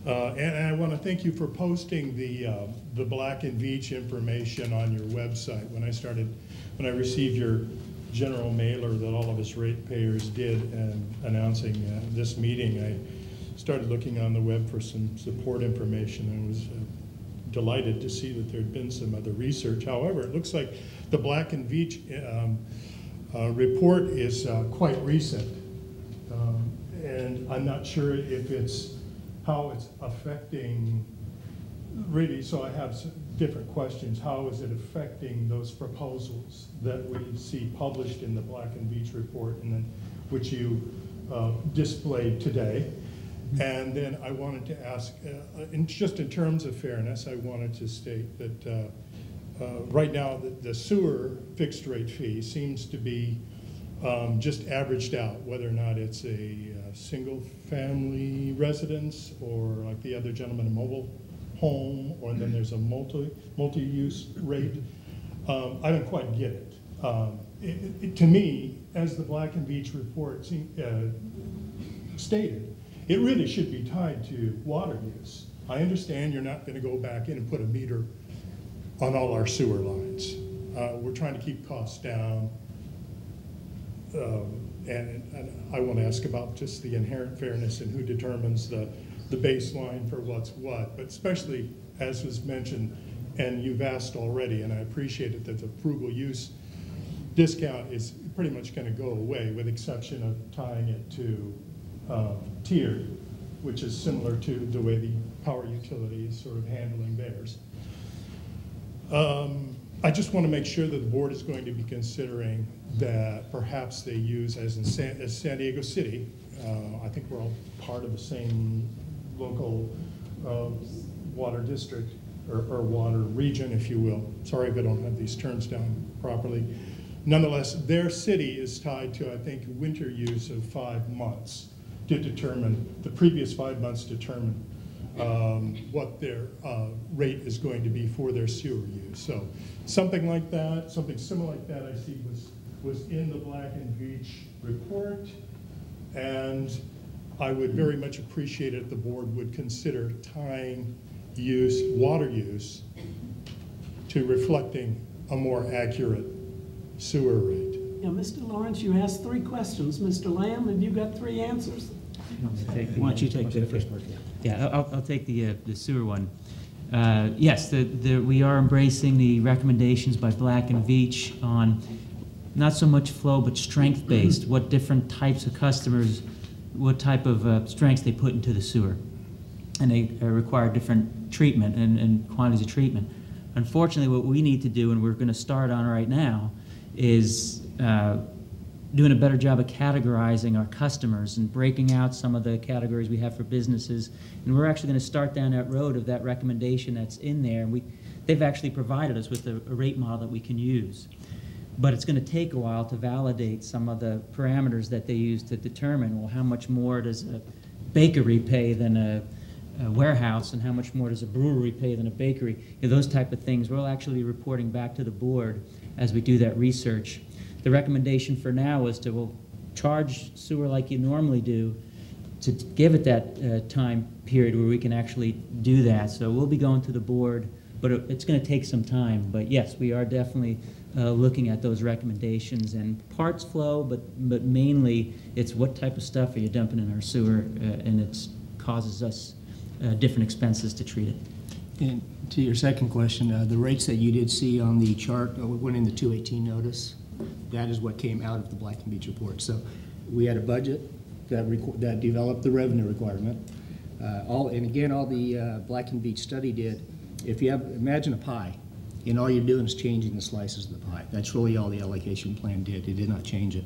S9: And I want to thank you for posting the Black and Veatch information on your website. When I received your general mailer that all of us ratepayers did and announcing this meeting, I started looking on the web for some support information and was delighted to see that there had been some other research. However, it looks like the Black and Veatch report is quite recent. And I'm not sure if how it's affecting, really, so I have some different questions. How is it affecting those proposals that we see published in the Black and Veatch report and then which you displayed today? And then I wanted to ask, just in terms of fairness, I wanted to state that right now the sewer fixed rate fee seems to be just averaged out, whether or not it's a single family residence or like the other gentleman, a mobile home, or then there's a multi-use rate. I don't quite get it. To me, as the Black and Beach report stated, it really should be tied to water use. I understand you're not going to go back in and put a meter on all our sewer lines. We're trying to keep costs down. And I want to ask about just the inherent fairness and who determines the baseline for what's what, but especially as was mentioned, and you've asked already, and I appreciate it, that the frugal use discount is pretty much going to go away, with exception of tying it to tiered, which is similar to the way the power utility is sort of handling theirs. I just want to make sure that the board is going to be considering that perhaps they use, as in San Diego City, I think we're all part of the same local water district, or water region, if you will. Sorry if I don't have these terms down properly. Nonetheless, their city is tied to, I think, winter use of 5 months to determine, the previous 5 months determine what their rate is going to be for their sewer use. So something like that, something similar like that, I see was in the Black and Beach report, and I would very much appreciate it if the board would consider tying water use to reflecting a more accurate sewer rate.
S1: Yeah, Mr. Lawrence, you asked 3 questions. Mr. Lamb, have you got 3 answers?
S5: Why don't you take the first part?
S3: Yeah, I'll take the sewer one. Yes, we are embracing the recommendations by Black and Veatch on not so much flow, but strength-based, what different types of customers, what type of strengths they put into the sewer. And they require different treatment and quantities of treatment. Unfortunately, what we need to do, and we're going to start on right now, is doing a better job of categorizing our customers and breaking out some of the categories we have for businesses. And we're actually going to start down that road of that recommendation that's in there. And they've actually provided us with a rate model that we can use. But it's going to take a while to validate some of the parameters that they use to determine, well, how much more does a bakery pay than a warehouse, and how much more does a brewery pay than a bakery? You know, those type of things. We'll actually be reporting back to the board as we do that research. The recommendation for now is to charge sewer like you normally do, to give it that time period where we can actually do that. So we'll be going to the board, but it's going to take some time. But yes, we are definitely looking at those recommendations, and parts flow, but mainly it's what type of stuff are you dumping in our sewer, and it causes us different expenses to treat it.
S5: And to your second question, the rates that you did see on the chart went in the 218 notice. That is what came out of the Black and Beach report. So we had a budget that developed the revenue requirement. All the Black and Beach study did, imagine a pie, and all you're doing is changing the slices of the pie. That's really all the allocation plan did. It did not change it.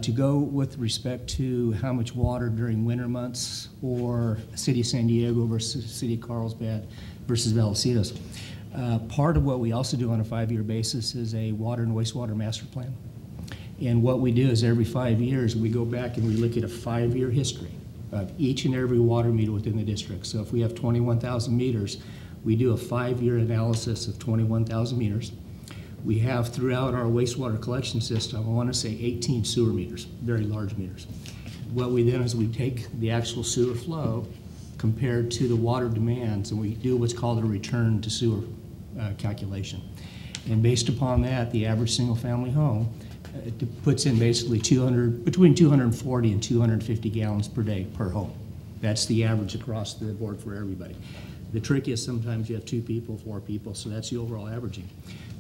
S5: To go with respect to how much water during winter months, or City of San Diego versus City of Carlsbad versus Vallecitos, part of what we also do on a 5-year basis is a water and wastewater master plan. And what we do is every 5 years, we go back and we look at a 5-year history of each and every water meter within the district. So if we have 21,000 meters, we do a 5-year analysis of 21,000 meters. We have throughout our wastewater collection system, I want to say 18 sewer meters, very large meters. What we then is we take the actual sewer flow compared to the water demands, and we do what's called a return to sewer calculation. And based upon that, the average single-family home puts in basically between 240 and 250 gallons per day per home. That's the average across the board for everybody. The trick is sometimes you have 2 people, 4 people, so that's the overall averaging.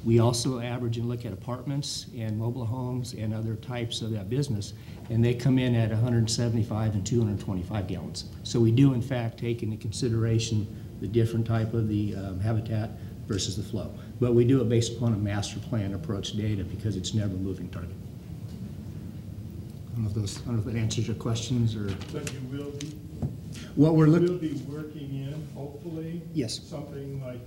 S5: We also average and look at apartments and mobile homes and other types of that business, and they come in at 175 and 225 gallons. So we do, in fact, take into consideration the different type of the habitat versus the flow. But we do it based upon a master plan approach data, because it's never a moving target. I don't know if that answers your questions, or.
S9: But you will be
S5: What we're
S9: We'll
S5: looking,
S9: be working in, hopefully.
S5: Yes.
S9: Something like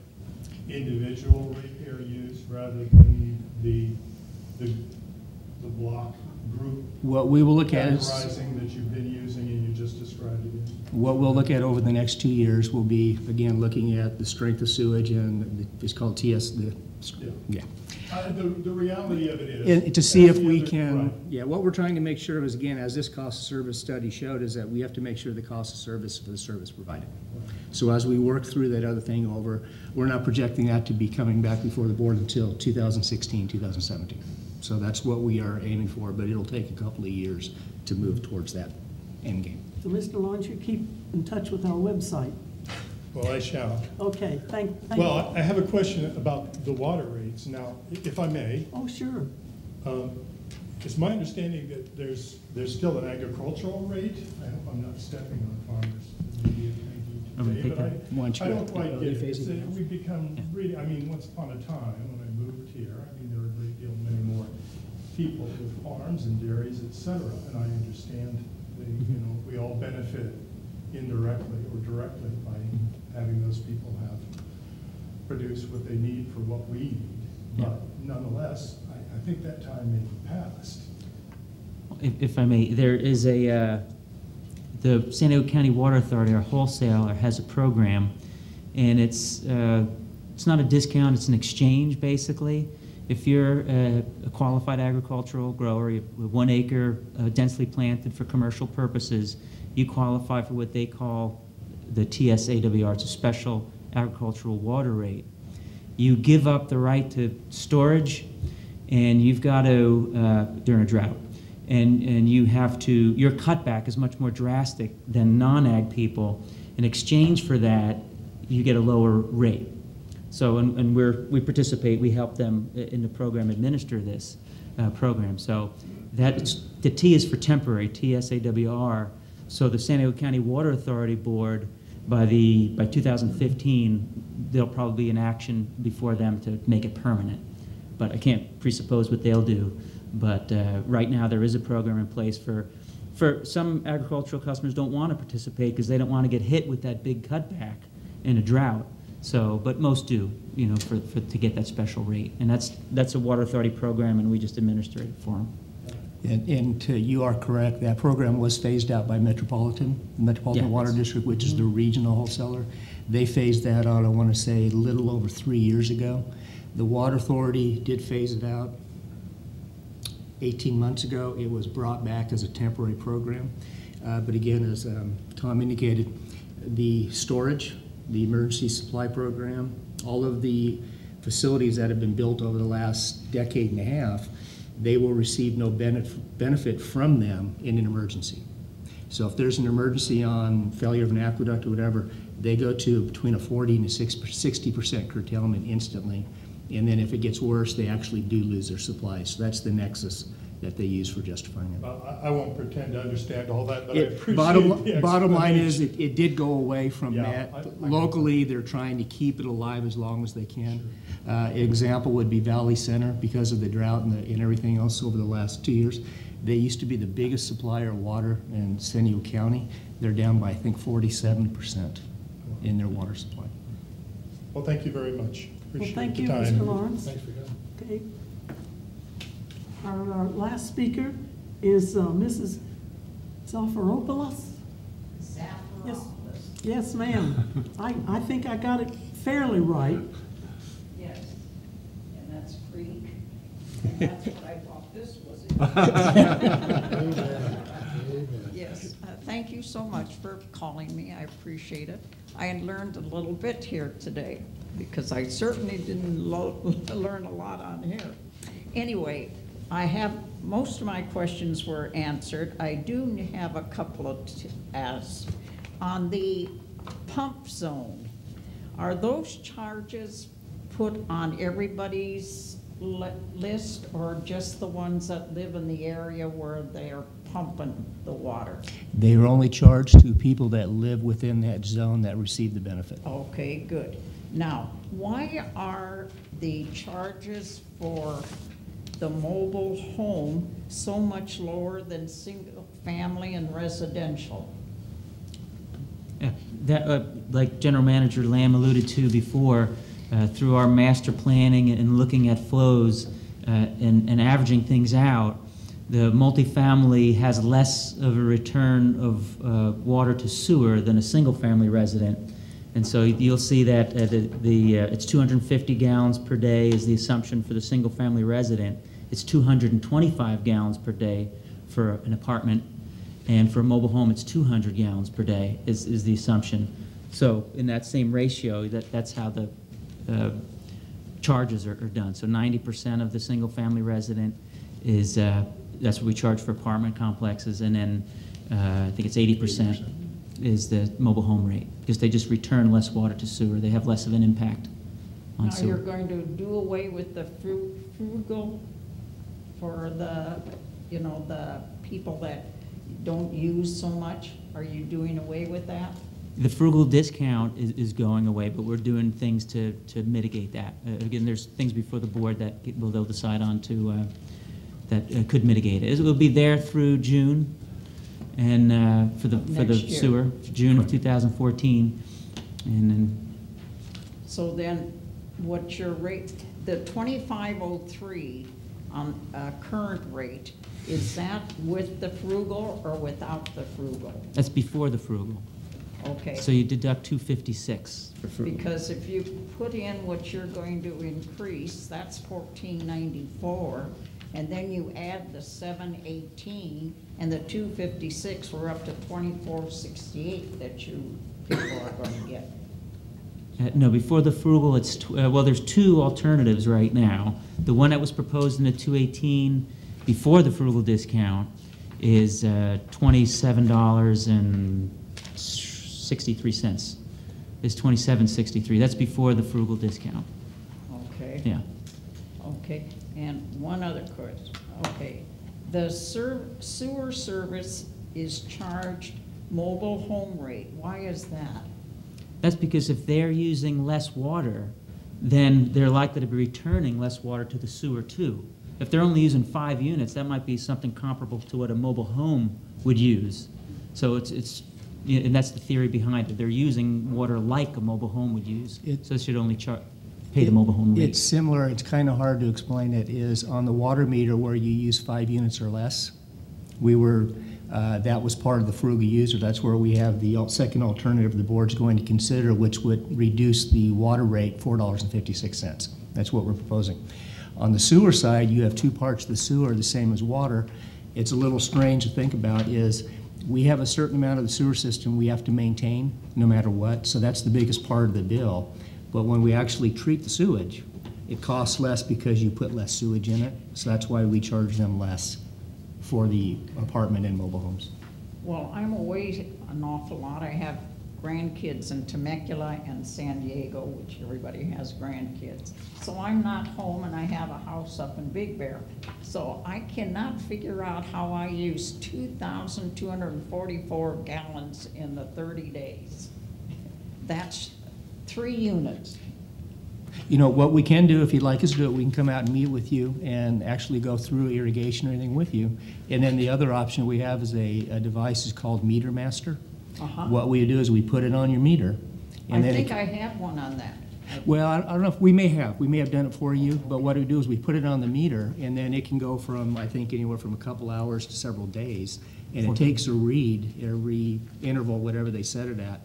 S9: individual repair use rather than the block group
S5: what we will look at is,
S9: categorizing that you've been using and you just described it in.
S5: what we'll look at over the next 2 years will be, again, looking at the strength of sewage and it's called TS, yeah.
S9: The reality of it is.
S5: And to see if
S9: as the
S5: we
S9: other-
S5: can,
S9: right.
S5: yeah, what we're trying to make sure of is, again, as this cost of service study showed, is that we have to make sure the cost of service for the service provided. So as we work through that other thing over, we're not projecting that to be coming back before the board until 2016, 2017. So that's what we are aiming for, but it'll take a couple of years to move towards that end game.
S1: So, Mr. Lawrence, you keep in touch with our website.
S9: Well, I shall.
S1: Okay, thank you.
S9: Well, I have a question about the water rates. Now, if I may,
S1: Oh, sure.
S9: it's my understanding that there's still an agricultural rate. I hope I'm not stepping on farmers.
S3: I'm gonna take that.
S5: Why don't you
S9: I
S5: go-
S9: don't quite get it.
S5: phase it out?
S9: We've become really, I mean, once upon a time, when I moved here, I mean, there were a great deal many more people with farms and dairies, et cetera. And I understand, we all benefit indirectly or directly by having those people have produce what they need for what we need. But nonetheless, I think that time may be past.
S3: If I may, there is the San Diego County Water Authority, our wholesaler, has a program, and it's not a discount, it's an exchange, basically. If you're a qualified agricultural grower, you have 1 acre densely planted for commercial purposes, you qualify for what they call the TSAWR, it's a special agricultural water rate. You give up the right to storage, and you've got to, during a drought, and you have to, your cutback is much more drastic than non-ag people. In exchange for that, you get a lower rate. So, and we participate, we help them in the program administer this program. So the T is for temporary, TSAWR. So the San Diego County Water Authority Board, by 2015, there'll probably be an action before them to make it permanent. But I can't presuppose what they'll do. But right now there is a program in place for some agricultural customers don't want to participate because they don't want to get hit with that big cutback in a drought. So, but most do, to get that special rate. And that's a Water Authority program, and we just administer it for them.
S5: And you are correct, that program was phased out by Metropolitan
S3: Yeah.
S5: Water District, which is the regional wholesaler. They phased that out, I want to say, a little over 3 years ago. The Water Authority did phase it out 18 months ago. It was brought back as a temporary program. But again, as Tom indicated, the storage, the emergency supply program, all of the facilities that have been built over the last decade and a half, they will receive no benefit from them in an emergency. So if there's an emergency on failure of an aqueduct or whatever, they go to between a 40 and a 60% curtailment instantly. And then if it gets worse, they actually do lose their supplies. So that's the nexus that they use for justifying it.
S9: Well, I won't pretend to understand all that, but I appreciate the
S5: Bottom line is,
S9: explanation.
S5: it did go away from
S9: Yeah,
S5: that.
S9: I
S5: Locally, they're trying to keep it alive as long as they can. Example would be Valley Center, because of the drought and everything else over the last 2 years. They used to be the biggest supplier of water in San Diego County. They're down by, I think, 47% in their water supply.
S9: Well, thank you very much.
S1: Well,
S9: Appreciate
S1: thank
S9: the
S1: you,
S9: time.
S1: Mr. Lawrence.
S2: Thanks for coming.
S1: Okay. Our last speaker is Mrs. Zafiropoulos. Yes, yes, ma'am. I think I got it fairly right.
S10: Yes, and that's Greek, and that's what I thought this was. Yes, thank you so much for calling me, I appreciate it. I learned a little bit here today, because I certainly didn't learn a lot on here. Anyway, most of my questions were answered. I do have a couple of asks. On the pump zone, are those charges put on everybody's list, or just the ones that live in the area where they're pumping the water?
S5: They are only charged to people that live within that zone that receive the benefit.
S10: Okay, good. Now, why are the charges for the mobile home so much lower than single family and residential?
S3: like General Manager Lamb alluded to before, through our master planning and looking at flows and averaging things out, the multifamily has less of a return of water to sewer than a single-family resident. And so you'll see that it's 250 gallons per day is the assumption for the single-family resident. It's 225 gallons per day for an apartment. And for a mobile home, it's 200 gallons per day is the assumption. So in that same ratio, that's how the charges are done. So 90% of the single-family resident is, that's what we charge for apartment complexes, and then I think it's 80% is the mobile home rate, because they just return less water to sewer. They have less of an impact on
S10: Now,
S3: sewer.
S10: you're going to do away with the frugal for the, the people that don't use so much? Are you doing away with that?
S3: The frugal discount is going away, but we're doing things to mitigate that. Again, there's things before the board that they'll decide on that could mitigate it. It will be there through June, and for the
S10: Next year.
S3: sewer, June of 2014, and then
S10: So then, what's your rate? The 2503 on current rate, is that with the frugal or without the frugal?
S3: that's before the frugal.
S10: Okay.
S3: So you deduct 256 for frugal.
S10: Because if you put in what you're going to increase, that's 1494, and then you add the 718 and the 256, we're up to 2468 that you people are going to get.
S3: No, before the frugal, it's, well, there's two alternatives right now. The one that was proposed in the 218 before the frugal discount is $27.63. Is $27.63. That's before the frugal discount.
S10: Okay.
S3: Yeah.
S10: Okay, and one other question. Okay, the sewer service is charged mobile home rate. Why is that?
S3: That's because if they're using less water, then they're likely to be returning less water to the sewer too. If they're only using 5 units, that might be something comparable to what a mobile home would use. So it's and that's the theory behind it. They're using water like a mobile home would use. So it should only pay the mobile home rate.
S5: It's similar, it's kind of hard to explain it, is on the water meter where you use 5 units or less, we were, that was part of the frugal user. That's where we have the second alternative the board's going to consider, which would reduce the water rate $4.56. That's what we're proposing. On the sewer side, you have two parts of the sewer, the same as water. It's a little strange to think about is we have a certain amount of the sewer system we have to maintain no matter what, so that's the biggest part of the bill. But when we actually treat the sewage, it costs less because you put less sewage in it, so that's why we charge them less for the apartment and mobile homes.
S10: Well, I'm away an awful lot. I have grandkids in Temecula and San Diego, which everybody has grandkids. So I'm not home, and I have a house up in Big Bear. So I cannot figure out how I use 2,244 gallons in the 30 days. That's 3 units.
S5: You know, what we can do, if you'd like us to do it, we can come out and meet with you and actually go through irrigation or anything with you. And then the other option we have is a device is called Meter Master. What we do is we put it on your meter. And
S10: I
S5: then
S10: think I have one on that.
S5: Well, I don't know if we may have done it for you, but what we do is we put it on the meter, and then it can go from, I think, anywhere from a couple hours to several days. And it takes a read every interval, whatever they set it at.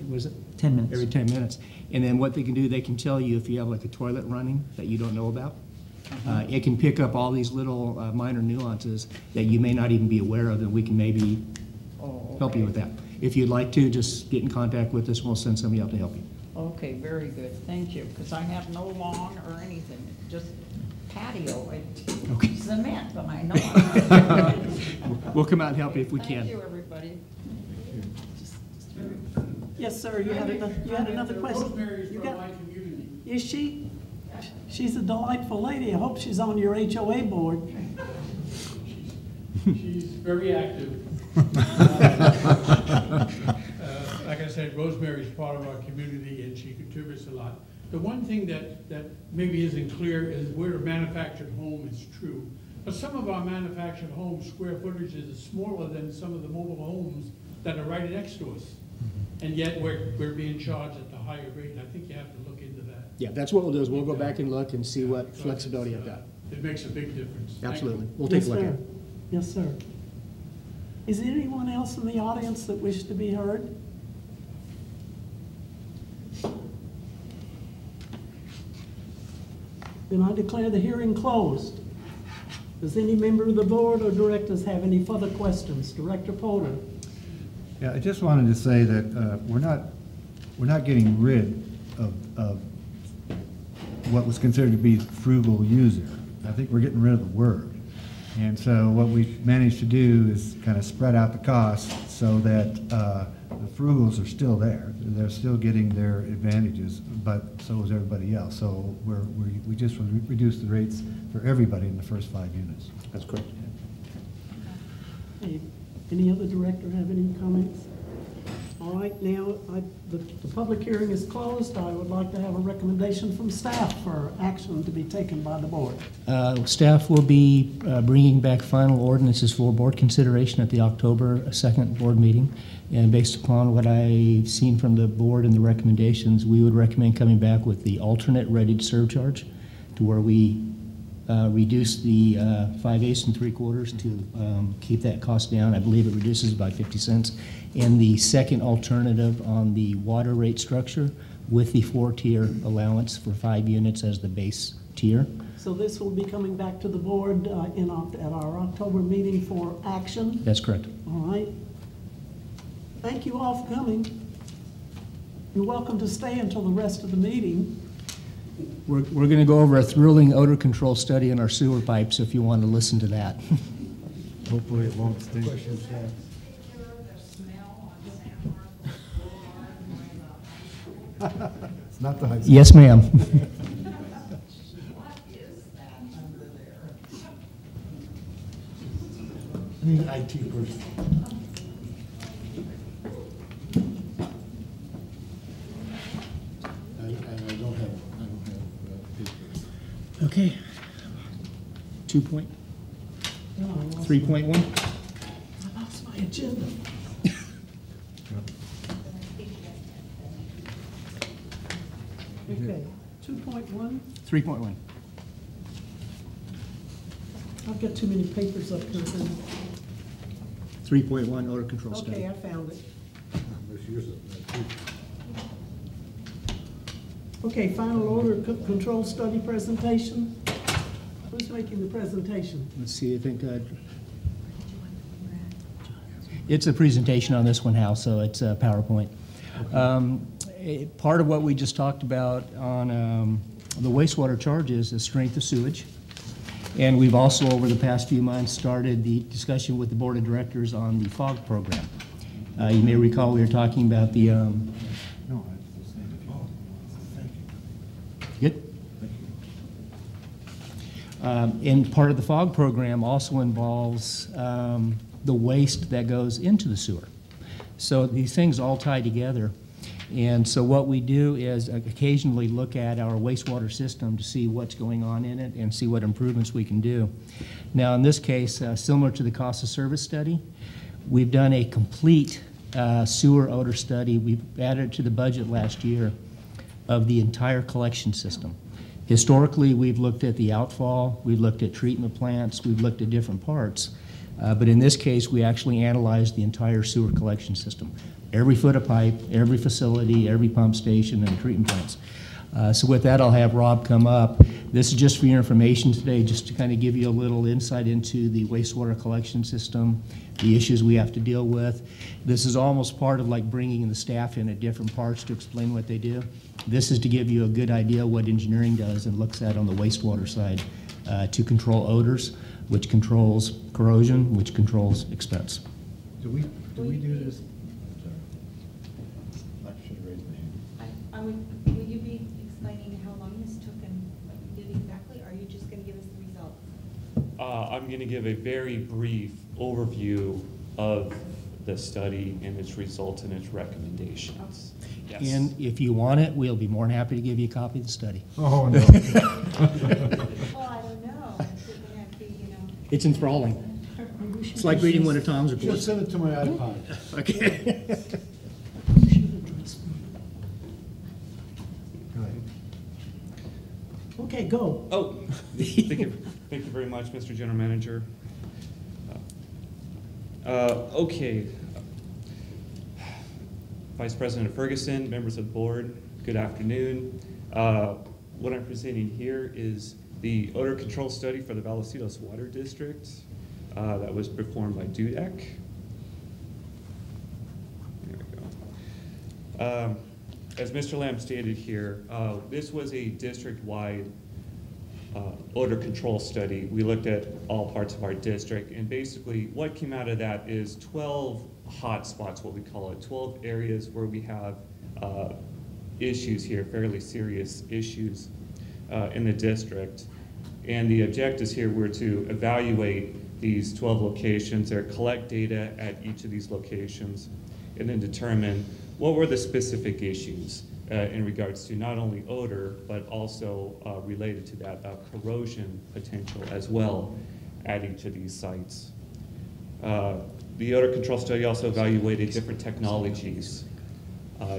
S5: Was it?
S3: 10 minutes.
S5: Every 10 minutes. And then what they can do, they can tell you if you have like a toilet running that you don't know about. It can pick up all these little minor nuances that you may not even be aware of, and we can maybe help you with that. If you'd like to, just get in contact with us, and we'll send somebody out to help you.
S10: Okay, very good, thank you, because I have no lawn or anything, just patio,
S5: Okay.
S10: cement, but I know.
S5: We'll come out and help you if we can.
S10: Thank you, everybody.
S1: Yes, sir, you had another question?
S8: Rosemary's
S1: You
S8: from
S1: got-
S8: my community.
S1: Is she? She's a delightful lady. I hope she's on your HOA board.
S8: She's very active. Like I said, Rosemary's part of our community and she contributes a lot. The one thing that maybe isn't clear is we're a manufactured home, it's true. But some of our manufactured homes, square footage is smaller than some of the mobile homes that are right next to us. And yet, we're being charged at the higher rate, and I think you have to look into that.
S5: Yeah, that's what we'll do, is we'll go back and look and see what
S8: Because
S5: flexibility
S8: it's,
S5: I've got.
S8: It makes a big difference. Thank you.
S5: Absolutely. We'll take a look at it.
S1: Yes, sir. Is there anyone else in the audience that wish to be heard? Then I declare the hearing closed. Does any member of the board or directors have any further questions? Director Porter?
S6: Yeah, I just wanted to say that we're not getting rid of what was considered to be frugal user. I think we're getting rid of the word. And so what we've managed to do is kind of spread out the costs so that the frugals are still there. They're still getting their advantages, but so is everybody else. So we just reduced the rates for everybody in the first 5 units.
S5: That's correct.
S1: Hey, any other director have any comments? All right, now, the public hearing is closed. I would like to have a recommendation from staff for action to be taken by the board.
S5: Staff will be bringing back final ordinances for board consideration at the October 2nd board meeting. And based upon what I've seen from the board and the recommendations, we would recommend coming back with the alternate ready-to-serve charge, to where we reduce the 5/8 and 3/4 to keep that cost down. I believe it reduces by 50 cents. And the second alternative on the water rate structure with the 4-tier allowance for 5 units as the base tier.
S1: So this will be coming back to the board at our October meeting for action.
S5: That's correct.
S1: All right. Thank you all for coming. You're welcome to stay until the rest of the meeting.
S5: We're going to go over a thrilling odor control study in our sewer pipes if you want to listen to that.
S6: Hopefully it won't stink. It's not the high school.
S5: Yes, ma'am.
S2: I need an IT person. I don't have papers.
S5: Okay. 3.1.
S1: I lost my agenda. Okay, 2.1.
S5: 3.1.
S1: I've got too many papers up here.
S5: 3.1 odor control
S1: Okay,
S5: study.
S1: I found it.
S2: There's yours, too.
S1: Okay, final odor control study presentation. Who's making the presentation?
S5: Let's see, I think it's a presentation on this one, Hal, so it's a PowerPoint. Part of what we just talked about on the wastewater charges is strength of sewage. And we've also, over the past few months, started the discussion with the board of directors on the FOG program. You may recall we were talking about the,
S6: No, it's the same. Thank you.
S5: good? And part of the FOG program also involves the waste that goes into the sewer. So these things all tie together. And so what we do is occasionally look at our wastewater system to see what's going on in it and see what improvements we can do. Now, in this case, similar to the cost of service study, we've done a complete sewer odor study. We've added to the budget last year of the entire collection system. Historically, we've looked at the outfall, we've looked at treatment plants, we've looked at different parts. But in this case, we actually analyzed the entire sewer collection system. Every foot of pipe, every facility, every pump station, and treatment plants. So with that, I'll have Rob come up. This is just for your information today, just to kind of give you a little insight into the wastewater collection system, the issues we have to deal with. This is almost part of like bringing the staff in at different parts to explain what they do. This is to give you a good idea what engineering does and looks at on the wastewater side to control odors, which controls corrosion, which controls expense.
S6: Do we do this? I should have raised my hand.
S7: Will you be explaining how long this took and what you did exactly, or are you just going to give us the results?
S11: I'm going to give a very brief overview of the study and its results and its recommendations. Yes.
S5: And if you want it, we'll be more than happy to give you a copy of the study.
S6: Oh, no.
S7: Well, I don't know. Is it going to be,
S5: It's enthralling. It's like reading one of Tom's
S2: Just
S5: reports.
S2: send it to my iPod.
S5: Okay.
S1: Okay, go.
S11: Oh, thank you very much, Mr. General Manager. Okay. Vice President Ferguson, members of the board, good afternoon. What I'm presenting here is the odor control study for the Vallecitos Water District that was performed by DUDEC. There we go. As Mr. Lamb stated here, this was a district-wide odor control study. We looked at all parts of our district, and basically what came out of that is 12 hot spots, what we call it, 12 areas where we have issues here, fairly serious issues in the district. And the objectives here were to evaluate these 12 locations or collect data at each of these locations and then determine what were the specific issues in regards to not only odor, but also related to that corrosion potential as well at each of these sites. The odor control study also evaluated different technologies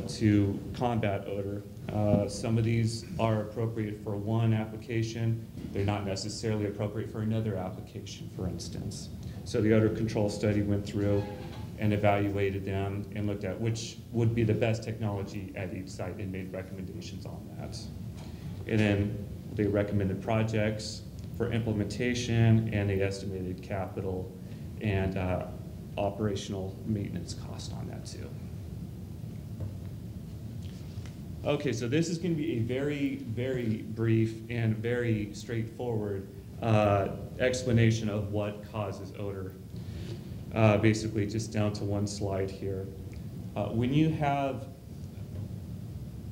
S11: to combat odor. Some of these are appropriate for one application. They're not necessarily appropriate for another application, for instance. So the odor control study went through and evaluated them and looked at which would be the best technology at each site and made recommendations on that. And then they recommended projects for implementation, and they estimated capital and operational maintenance cost on that too. Okay, so this is going to be a very, very brief and very straightforward explanation of what causes odor. Basically just down to one slide here. When you have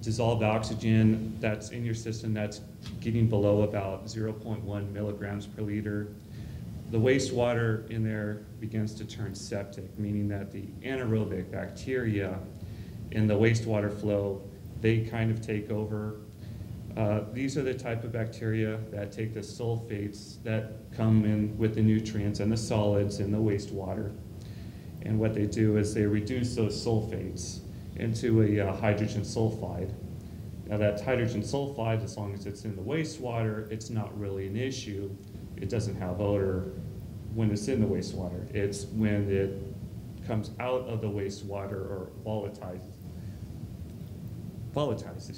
S11: dissolved oxygen that's in your system that's getting below about 0.1 milligrams per liter, the wastewater in there begins to turn septic, meaning that the anaerobic bacteria in the wastewater flow, they kind of take over. These are the type of bacteria that take the sulfates that come in with the nutrients and the solids in the wastewater. And what they do is they reduce those sulfates into a hydrogen sulfide. Now that hydrogen sulfide, as long as it's in the wastewater, it's not really an issue. It doesn't have odor when it's in the wastewater. It's when it comes out of the wastewater or volatilizes,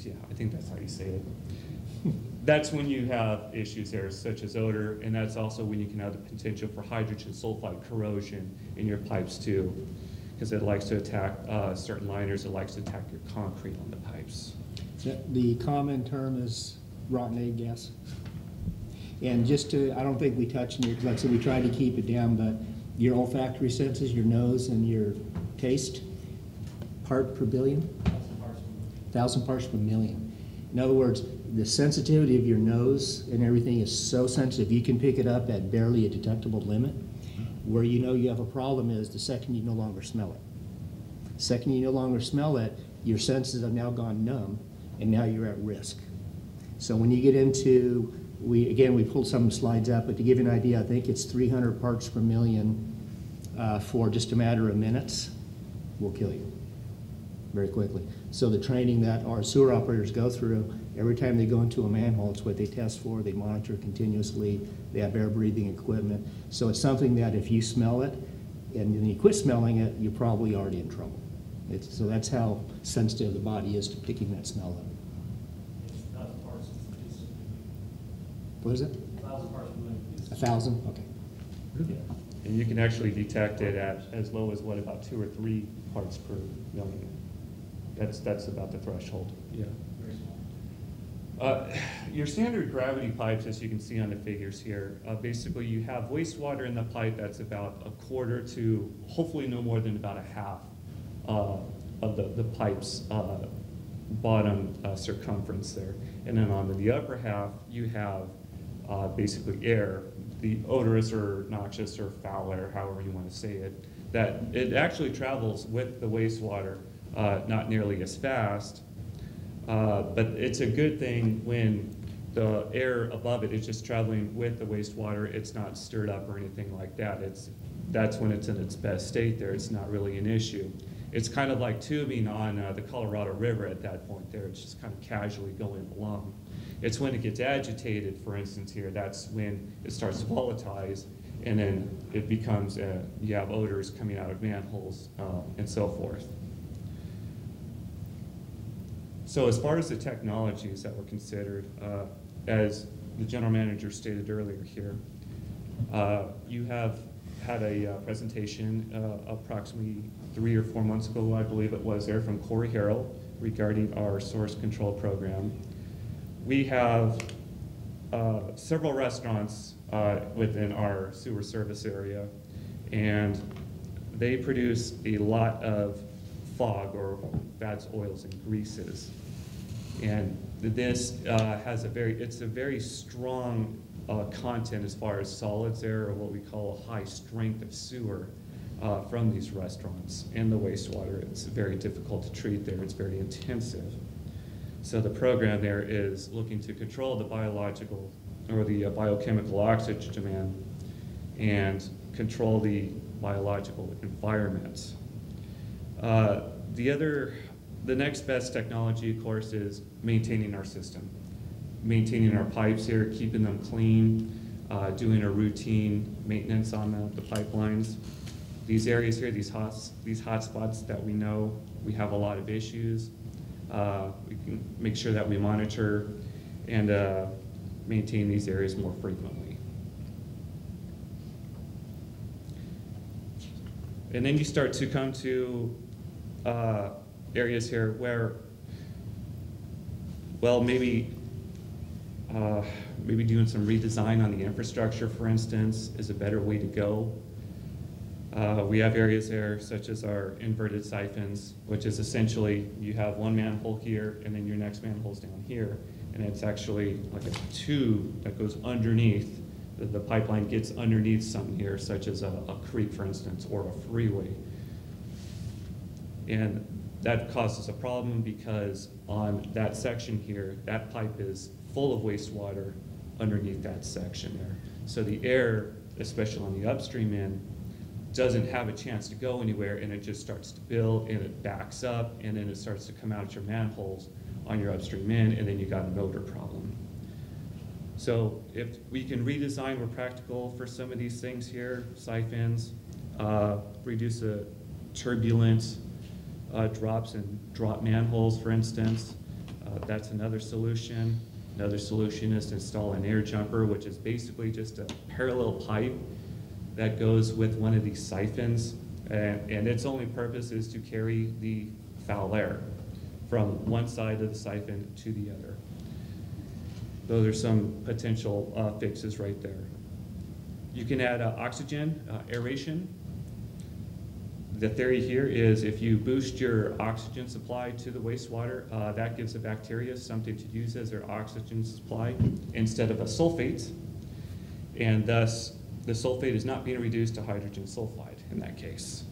S11: yeah, I think that's how you say it. That's when you have issues there, such as odor, and that's also when you can have the potential for hydrogen sulfide corrosion in your pipes too, because it likes to attack certain liners, it likes to attack your concrete on the pipes.
S5: The common term is rotten egg gas. And just to, I don't think we touched on it, because like I said, we tried to keep it down, but your olfactory senses, your nose and your taste, part per billion? 1,000 parts per million. In other words, the sensitivity of your nose and everything is so sensitive, you can pick it up at barely a detectable limit. Where you know you have a problem is the second you no longer smell it. The second you no longer smell it, your senses have now gone numb, and now you're at risk. So when you get into, we pulled some slides up, but to give you an idea, I think it's 300 parts per million for just a matter of minutes will kill you very quickly. So the training that our sewer operators go through, every time they go into a manhole, it's what they test for, they monitor continuously, they have air breathing equipment. So it's something that if you smell it and then you quit smelling it, you're probably already in trouble. So that's how sensitive the body is to picking that smell up.
S3: It's 1,000 parts.
S5: What is it?
S3: 1,000 parts per million.
S5: 1,000? Okay.
S11: And you can actually detect it at as low as what, about 2 or 3 parts per million. That's about the threshold. Yeah.
S3: Very small.
S11: Your standard gravity pipes, as you can see on the figures here, basically you have wastewater in the pipe that's about a quarter to hopefully no more than about a half of the pipe's bottom circumference there. And then on the upper half, you have basically air, the odorous or noxious or foul air, however you want to say it, that it actually travels with the wastewater, not nearly as fast, but it's a good thing when the air above it is just traveling with the wastewater. It's not stirred up or anything like that. That's when it's in its best state there. It's not really an issue. It's kind of like tubing on the Colorado River at that point there. It's just kind of casually going along. It's when it gets agitated, for instance here, that's when it starts to volatilize, and then it becomes, you have odors coming out of manholes and so forth. So as far as the technologies that were considered, as the general manager stated earlier here, you have had a presentation approximately 3 or 4 months ago, I believe it was, there from Corey Harrell regarding our source control program. We have several restaurants within our sewer service area, and they produce a lot of fog or fats, oils, and greases. And this has it's a very strong content as far as solids there, or what we call a high strength of sewer from these restaurants. And the wastewater, it's very difficult to treat there, it's very intensive. So the program there is looking to control the biological or the biochemical oxygen demand and control the biological environment. The next best technology, of course, is maintaining our system. Maintaining our pipes here, keeping them clean, doing a routine maintenance on the pipelines. These areas here, these hot spots that we know we have a lot of issues, we can make sure that we monitor and maintain these areas more frequently. And then you start to come to areas here where, well, maybe doing some redesign on the infrastructure, for instance, is a better way to go. We have areas there such as our inverted siphons, which is essentially you have one manhole here and then your next manhole's down here, and it's actually like a tube that goes underneath. The pipeline gets underneath something here, such as a creek, for instance, or a freeway. And that causes a problem because on that section here, that pipe is full of wastewater underneath that section there. So the air, especially on the upstream end, doesn't have a chance to go anywhere, and it just starts to build and it backs up, and then it starts to come out your manholes on your upstream end, and then you got an odor problem. So if we can redesign, we're practical for some of these things here, siphons, reduce the turbulence, drops and drop manholes, for instance. That's another solution. Another solution is to install an air jumper, which is basically just a parallel pipe that goes with one of these siphons. And its only purpose is to carry the foul air from one side of the siphon to the other. Those are some potential fixes right there. You can add oxygen, aeration. The theory here is if you boost your oxygen supply to the wastewater, that gives the bacteria something to use as their oxygen supply instead of a sulfate, and thus the sulfate is not being reduced to hydrogen sulfide in that case.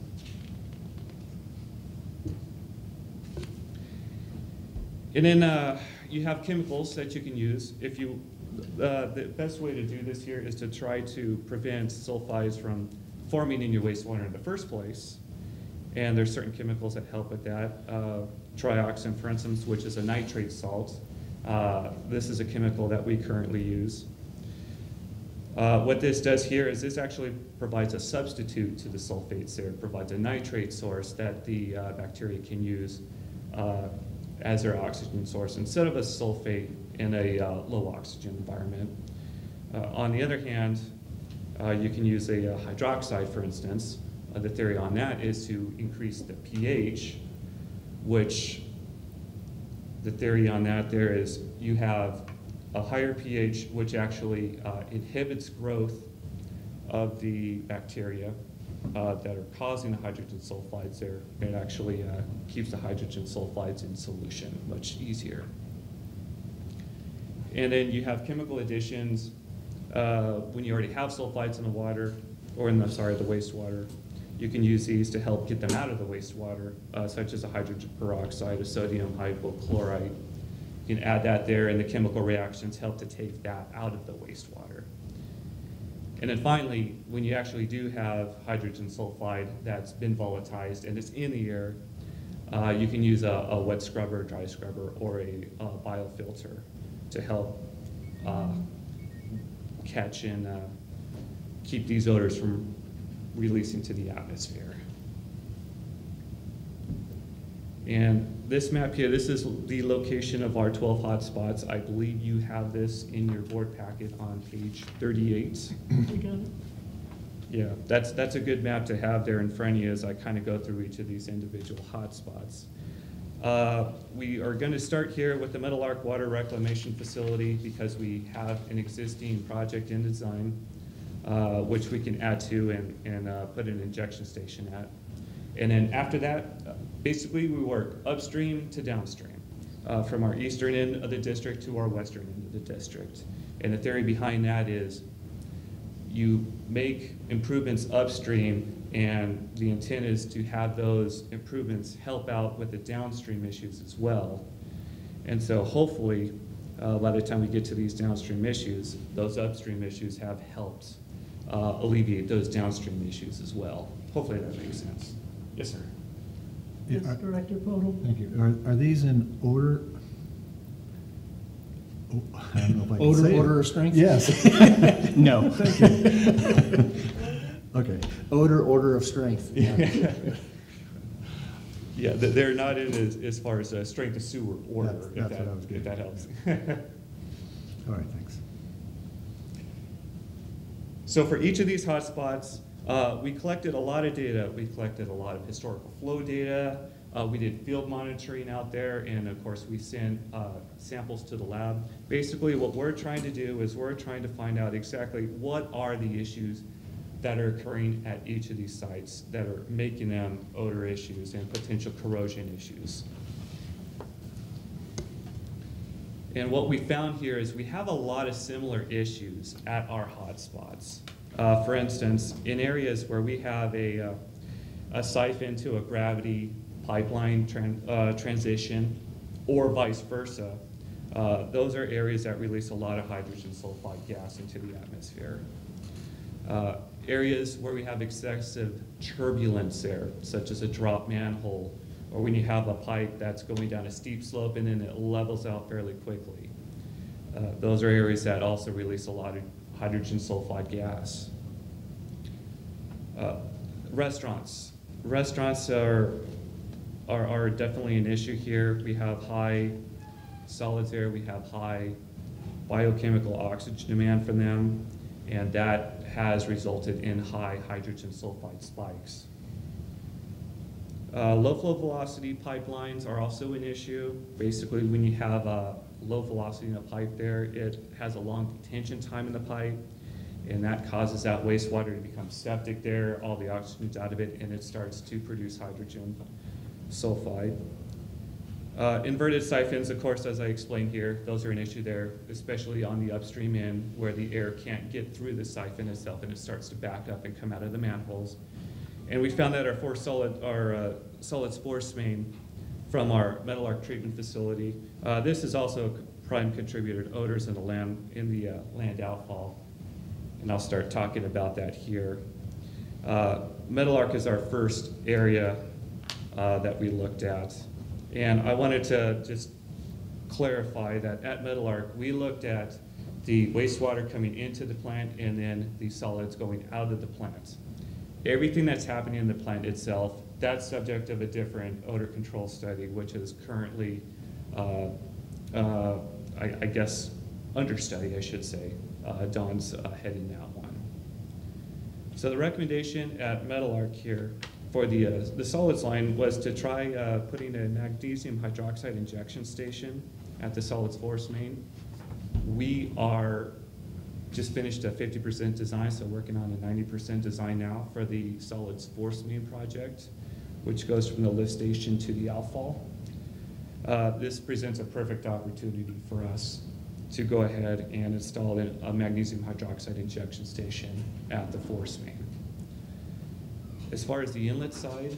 S11: And then you have chemicals that you can use. If you, the best way to do this here is to try to prevent sulfides from forming in your wastewater in the first place. And there's certain chemicals that help with that. Trioxin, for instance, which is a nitrate salt. This is a chemical that we currently use. What this does here is this actually provides a substitute to the sulfates there. It provides a nitrate source that the bacteria can use as their oxygen source instead of a sulfate in a low oxygen environment. On the other hand, you can use a hydroxide, for instance. The theory on that is to increase the pH, which the theory on that there is you have a higher pH, which actually inhibits growth of the bacteria that are causing the hydrogen sulfides there. It actually keeps the hydrogen sulfides in solution much easier. And then you have chemical additions when you already have sulfides in the water, or in the wastewater. You can use these to help get them out of the wastewater, such as a hydrogen peroxide, a sodium hypochlorite. You can add that there, and the chemical reactions help to take that out of the wastewater. And then finally, when you actually do have hydrogen sulfide that's been volatilized and it's in the air, you can use a wet scrubber, dry scrubber, or a biofilter to help catch and keep these odors from releasing to the atmosphere. And this map here, this is the location of our 12 hotspots. I believe you have this in your board packet on page 38.
S1: You got it?
S11: Yeah, that's a good map to have there in front of you as I kind of go through each of these individual hotspots. We are going to start here with the Meadowlark Water Reclamation Facility because we have an existing project in design, which we can add to and put an injection station at. And then after that, basically we work upstream to downstream, from our eastern end of the district to our western end of the district. And the theory behind that is you make improvements upstream, and the intent is to have those improvements help out with the downstream issues as well. And so hopefully, by the time we get to these downstream issues, those upstream issues have helped alleviate those downstream issues as well. Hopefully that makes sense. Yes, sir.
S1: Yes, Director Podel?
S6: Thank you. Are these in order? Oh, I don't know if I can
S5: Odor,
S6: say it.
S5: order, or strength?
S6: Yes.
S5: No.
S6: Thank you. Okay.
S5: Odor, order of strength. Yeah.
S11: Yeah, they're not in as far as strength of sewer order,
S6: That's what I was
S11: if
S6: getting
S11: that
S6: at.
S11: helps.
S6: All right, thanks.
S11: So for each of these hotspots, we collected a lot of data. We collected a lot of historical flow data. We did field monitoring out there, and of course we sent samples to the lab. Basically what we're trying to do is we're trying to find out exactly what are the issues that are occurring at each of these sites that are making them odor issues and potential corrosion issues. And what we found here is we have a lot of similar issues at our hotspots. For instance, in areas where we have a siphon to a gravity pipeline transition, or vice versa, those are areas that release a lot of hydrogen sulfide gas into the atmosphere. Areas where we have excessive turbulence there, such as a drop manhole, or when you have a pipe that's going down a steep slope and then it levels out fairly quickly. Those are areas that also release a lot of hydrogen sulfide gas. Restaurants. Restaurants are definitely an issue here. We have high solids there, we have high biochemical oxygen demand from them, and that has resulted in high hydrogen sulfide spikes. Low flow velocity pipelines are also an issue. Basically, when you have a low velocity in a pipe there, it has a long detention time in the pipe, and that causes that wastewater to become septic there, all the oxygen's out of it, and it starts to produce hydrogen sulfide. Inverted siphons, of course, as I explained here, those are an issue there, especially on the upstream end where the air can't get through the siphon itself and it starts to back up and come out of the manholes. And we found that our solids force main from our Meadowlark treatment facility, this is also a prime contributor to odors in the land outfall. And I'll start talking about that here. Meadowlark is our first area that we looked at. And I wanted to just clarify that at Meadowlark, we looked at the wastewater coming into the plant and then the solids going out of the plant. Everything that's happening in the plant itself, that's subject of a different odor control study, which is currently, I guess, understudy, I should say. Don's heading that one. So the recommendation at Meadowlark here for the solids line was to try putting a magnesium hydroxide injection station at the solids force main. We are just finished a 50% design, so working on a 90% design now for the solids force main project, which goes from the lift station to the outfall. This presents a perfect opportunity for us to go ahead and install a magnesium hydroxide injection station at the force main. As far as the inlet side,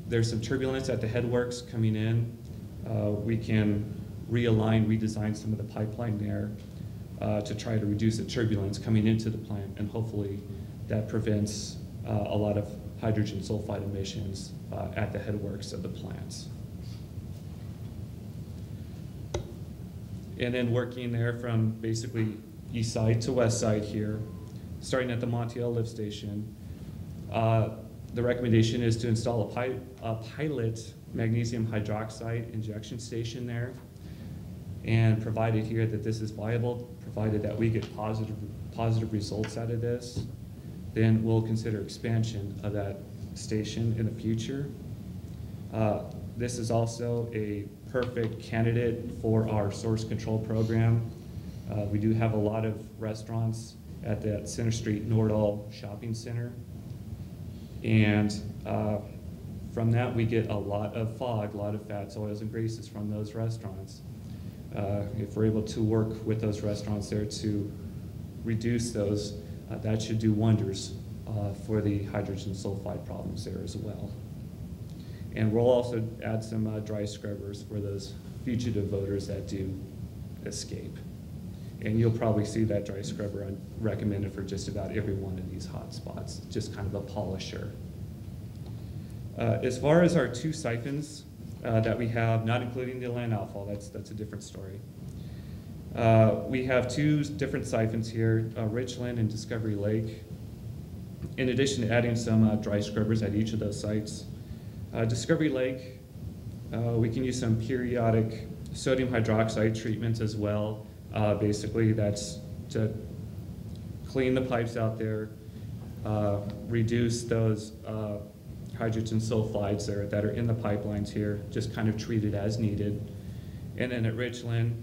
S11: there's some turbulence at the headworks coming in. We can realign, redesign some of the pipeline there to try to reduce the turbulence coming into the plant, and hopefully that prevents a lot of hydrogen sulfide emissions at the headworks of the plants. And then working there from basically east side to west side here, starting at the Montiel lift station. The recommendation is to install a pilot magnesium hydroxide injection station there, and provided here that this is viable, provided that we get positive results out of this, then we'll consider expansion of that station in the future. This is also a perfect candidate for our source control program. We do have a lot of restaurants at that Center Street Nordall Shopping Center. And from that, we get a lot of fog, a lot of fats, oils, and greases from those restaurants. If we're able to work with those restaurants there to reduce those, that should do wonders for the hydrogen sulfide problems there as well. And we'll also add some dry scrubbers for those fugitive voters that do escape. And you'll probably see that dry scrubber recommended for just about every one of these hot spots, just kind of a polisher. As far as our 2 siphons that we have, not including the land outfall, that's a different story. We have 2 different siphons here, Richland and Discovery Lake. In addition to adding some dry scrubbers at each of those sites, Discovery Lake, we can use some periodic sodium hydroxide treatments as well. Basically, that's to clean the pipes out there, reduce those hydrogen sulfides there that are in the pipelines here, just kind of treat it as needed. And then at Richland,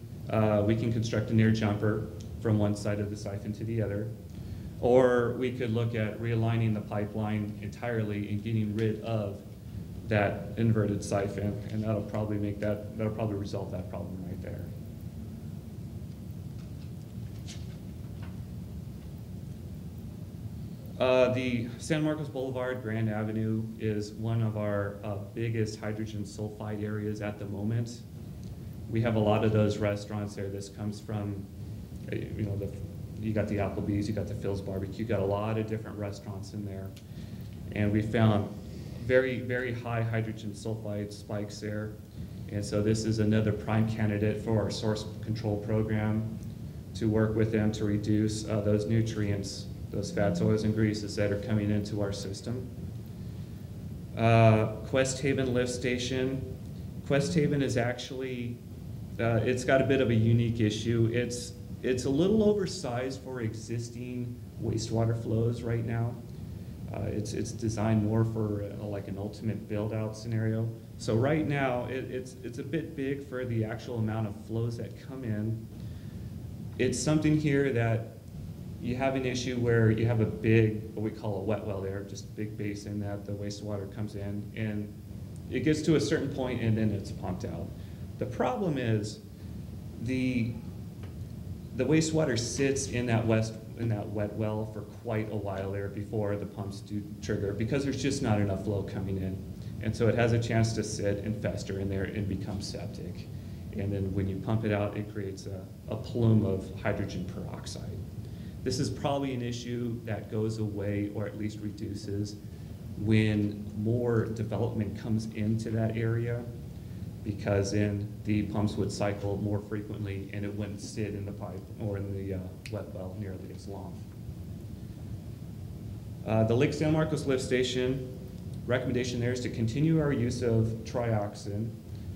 S11: we can construct an air jumper from one side of the siphon to the other. Or we could look at realigning the pipeline entirely and getting rid of that inverted siphon, and that'll probably resolve that problem right there. The San Marcos Boulevard, Grand Avenue is one of our biggest hydrogen sulfide areas at the moment. We have a lot of those restaurants there. This comes from, you got the Applebee's, you got the Phil's Barbecue, you got a lot of different restaurants in there. And we found very, very high hydrogen sulfide spikes there. And so this is another prime candidate for our source control program to work with them to reduce those nutrients, those fats, oils, and greases that are coming into our system. Quest Haven lift station. Quest Haven is actually, it's got a bit of a unique issue. It's a little oversized for existing wastewater flows right now. It's designed more for like an ultimate build-out scenario. So right now, it's a bit big for the actual amount of flows that come in. It's something here that you have an issue where you have a big, what we call a wet well there, just a big basin that the wastewater comes in, and it gets to a certain point and then it's pumped out. The problem is the wastewater sits in that wet well for quite a while there before the pumps do trigger, because there's just not enough flow coming in. And so it has a chance to sit and fester in there and become septic. And then when you pump it out, it creates a plume of hydrogen peroxide. This is probably an issue that goes away, or at least reduces, when more development comes into that area, because then the pumps would cycle more frequently and it wouldn't sit in the pipe or in the wet well nearly as long. The Lake San Marcos lift station, recommendation there is to continue our use of trioxin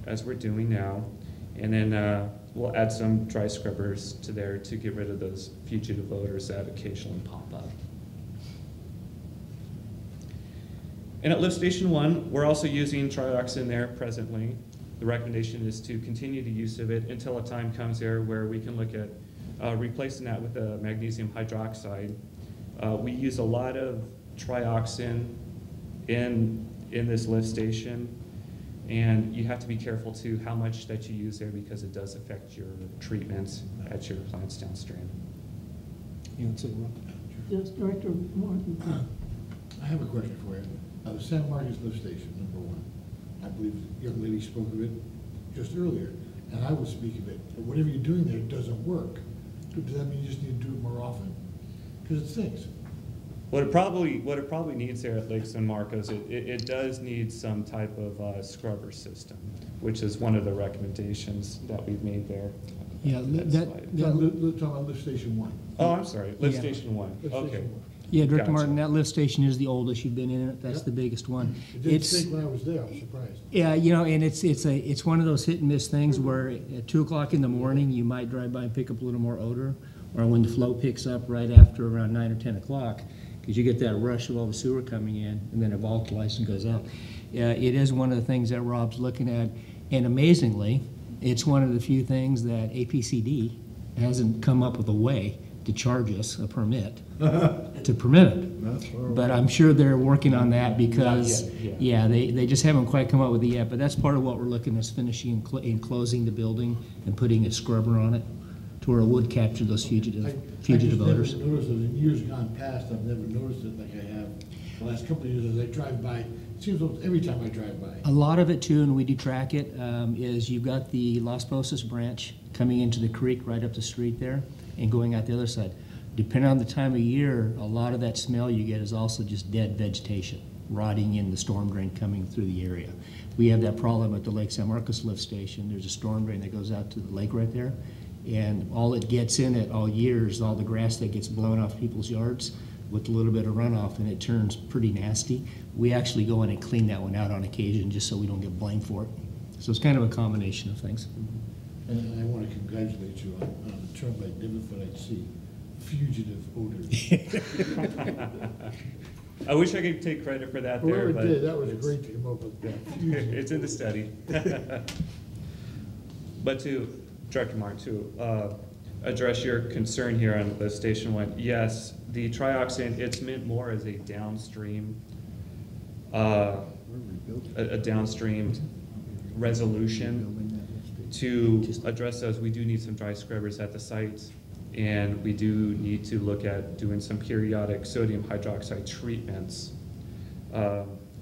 S11: as we're doing now, and then we'll add some dry scrubbers to there to get rid of those fugitive odors that occasionally pop up. And at lift station 1, we're also using trioxin there presently. The recommendation is to continue the use of it until a time comes there where we can look at replacing that with a magnesium hydroxide. We use a lot of trioxin in this lift station, and you have to be careful too how much that you use there, because it does affect your treatments at your plants downstream.
S5: You want to say, Rob?
S1: Yes, Director Martin.
S2: I have a question for you. The San Marcos lift station, number 1. I believe the young lady spoke of it just earlier, and I will speak of it. But whatever you're doing there doesn't work. Does that mean you just need to do it more often? Because it stinks.
S11: What it probably needs there at Lake San Marcos, it does need some type of scrubber system, which is one of the recommendations that we've made there.
S5: Yeah,
S11: That's
S5: that,
S11: why.
S5: that,
S2: Let's talk about lift station one.
S11: Oh, I'm sorry, lift
S5: Yeah.
S11: station one,
S2: Lift
S11: okay.
S2: station one.
S5: yeah, Director
S11: Gotcha.
S5: Martin, that lift station is the oldest. You've been in it. That's
S2: Yep.
S5: the biggest one.
S2: It didn't
S5: It's,
S2: stink when I was there, I was surprised.
S5: yeah, and it's one of those hit and miss things where at 2 o'clock in the morning, you might drive by and pick up a little more odor, or when the flow picks up right after around 9 or 10 o'clock, because you get that rush of all the sewer coming in, and then it volatilizes and goes out. It is one of the things that Rob's looking at, and amazingly, it's one of the few things that APCD hasn't come up with a way to charge us a permit to permit it.
S6: That's horrible.
S5: But I'm sure they're working on that because,
S11: Not yet,
S5: yeah, they just haven't quite come up with it yet. But that's part of what we're looking at, is finishing and enclosing the building and putting a scrubber on it to where it would capture those fugitive odors.
S2: I just never noticed it in years gone past, I've never noticed it like I have the last couple of years as I drive by. It seems almost every time I drive by.
S5: A lot of it too, and we do track it, is you've got the Las Posas branch coming into the creek right up the street there and going out the other side. Depending on the time of year, a lot of that smell you get is also just dead vegetation rotting in the storm drain coming through the area. We have that problem at the Lake San Marcos lift station. There's a storm drain that goes out to the lake right there, and all it gets in it all year is all the grass that gets blown off people's yards with a little bit of runoff, and it turns pretty nasty. We actually go in and clean that one out on occasion just so we don't get blamed for it. So it's kind of a combination of things.
S2: And I want to congratulate you on the term I never thought I'd see, fugitive odors.
S11: I wish I could take credit for that there,
S2: Whoever
S11: but.
S2: did, that was
S11: it's-
S2: great to come up with that. Fugitive
S11: It's in the study. But to, Director Martin, to address your concern here on lift station one, yes, the trioxin, it's meant more as a downstream, a downstream resolution to address those. We do need some dry scrubbers at the site, and we do need to look at doing some periodic sodium hydroxide treatments.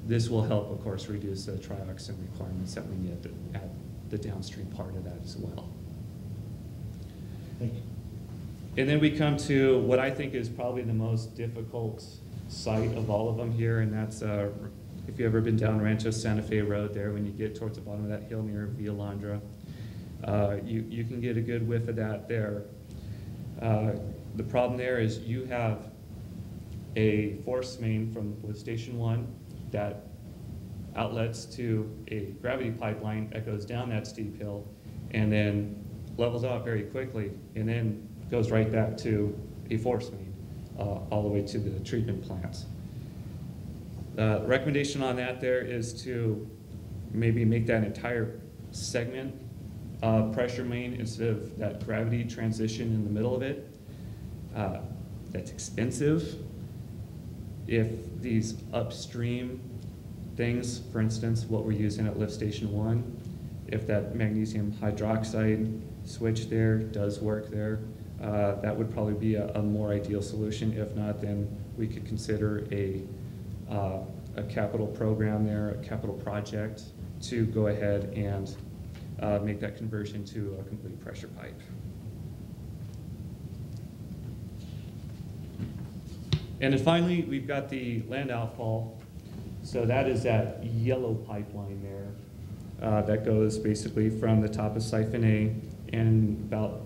S11: This will help, of course, reduce the trioxin requirements that we need at the downstream part of that as well.
S2: Thank you.
S11: And then we come to what I think is probably the most difficult site of all of them here, and that's if you've ever been down Rancho Santa Fe Road there, when you get towards the bottom of that hill near Villlandra, you can get a good whiff of that there. The problem there is you have a force main from lift station one that outlets to a gravity pipeline that goes down that steep hill and then levels out very quickly and then goes right back to a force main all the way to the treatment plants. The recommendation on that there is to maybe make that entire segment pressure main instead of that gravity transition in the middle of it. That's expensive. If these upstream things, for instance, what we're using at lift station one, if that magnesium hydroxide switch there does work there, that would probably be a more ideal solution. If not, then we could consider a capital program there, a capital project to go ahead and make that conversion to a complete pressure pipe. And then finally, we've got the land outfall. So that is that yellow pipeline there that goes basically from the top of siphon A and about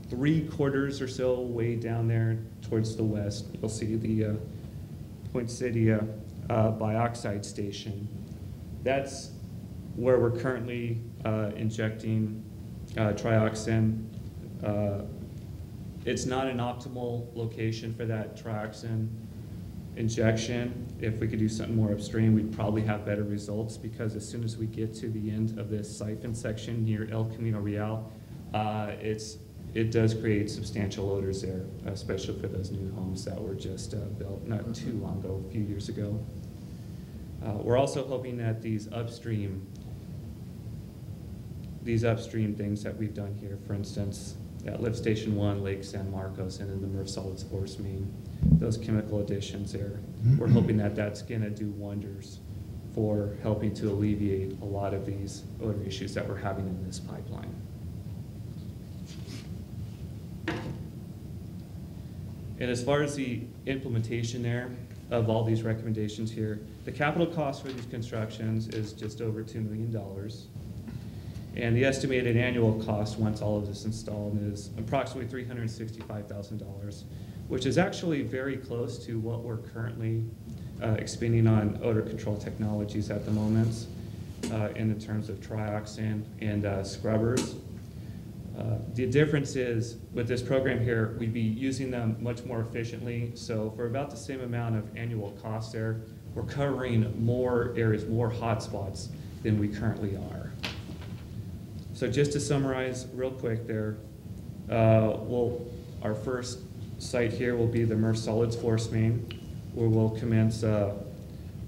S11: 3/4 or so way down there towards the west. You'll see the Poinsettia bioxide station. That's where we're currently injecting trioxin. It's not an optimal location for that trioxin injection. If we could do something more upstream, we'd probably have better results, because as soon as we get to the end of this siphon section near El Camino Real, it does create substantial odors there, especially for those new homes that were just built not too long ago, a few years ago. We're also hoping that these upstream things that we've done here, for instance, at Lift Station 1, Lake San Marcos, and then the MRF Solids Force Main, those chemical additions there, we're hoping that that's going to do wonders for helping to alleviate a lot of these odor issues that we're having in this pipeline. And as far as the implementation there of all these recommendations here, the capital cost for these constructions is just over $2 million. And the estimated annual cost, once all of this is installed, is approximately $365,000, which is actually very close to what we're currently expending on odor control technologies at the moment, in the terms of trioxin and scrubbers. The difference is, with this program here, we'd be using them much more efficiently. So for about the same amount of annual cost there, we're covering more areas, more hotspots than we currently are. So just to summarize real quick there, our first site here will be the MRF solids force main, where we'll commence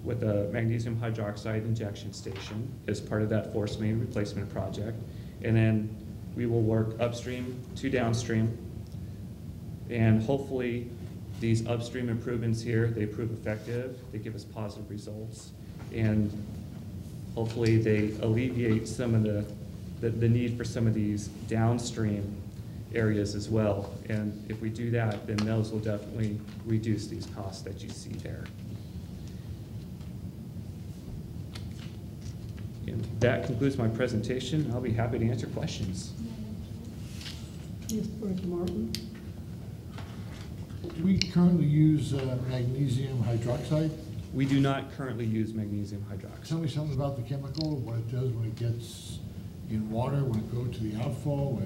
S11: with a magnesium hydroxide injection station as part of that force main replacement project. And then we will work upstream to downstream. And hopefully these upstream improvements here, they prove effective, they give us positive results, and hopefully they alleviate some of the need for some of these downstream areas as well. And if we do that, then those will definitely reduce these costs that you see there. And that concludes my presentation. I'll be happy to answer questions.
S1: Yes, Director Martin?
S2: Do we currently use magnesium hydroxide?
S11: We do not currently use magnesium hydroxide.
S2: Tell me something about the chemical, what it does when it gets in water, when it goes to the outfall,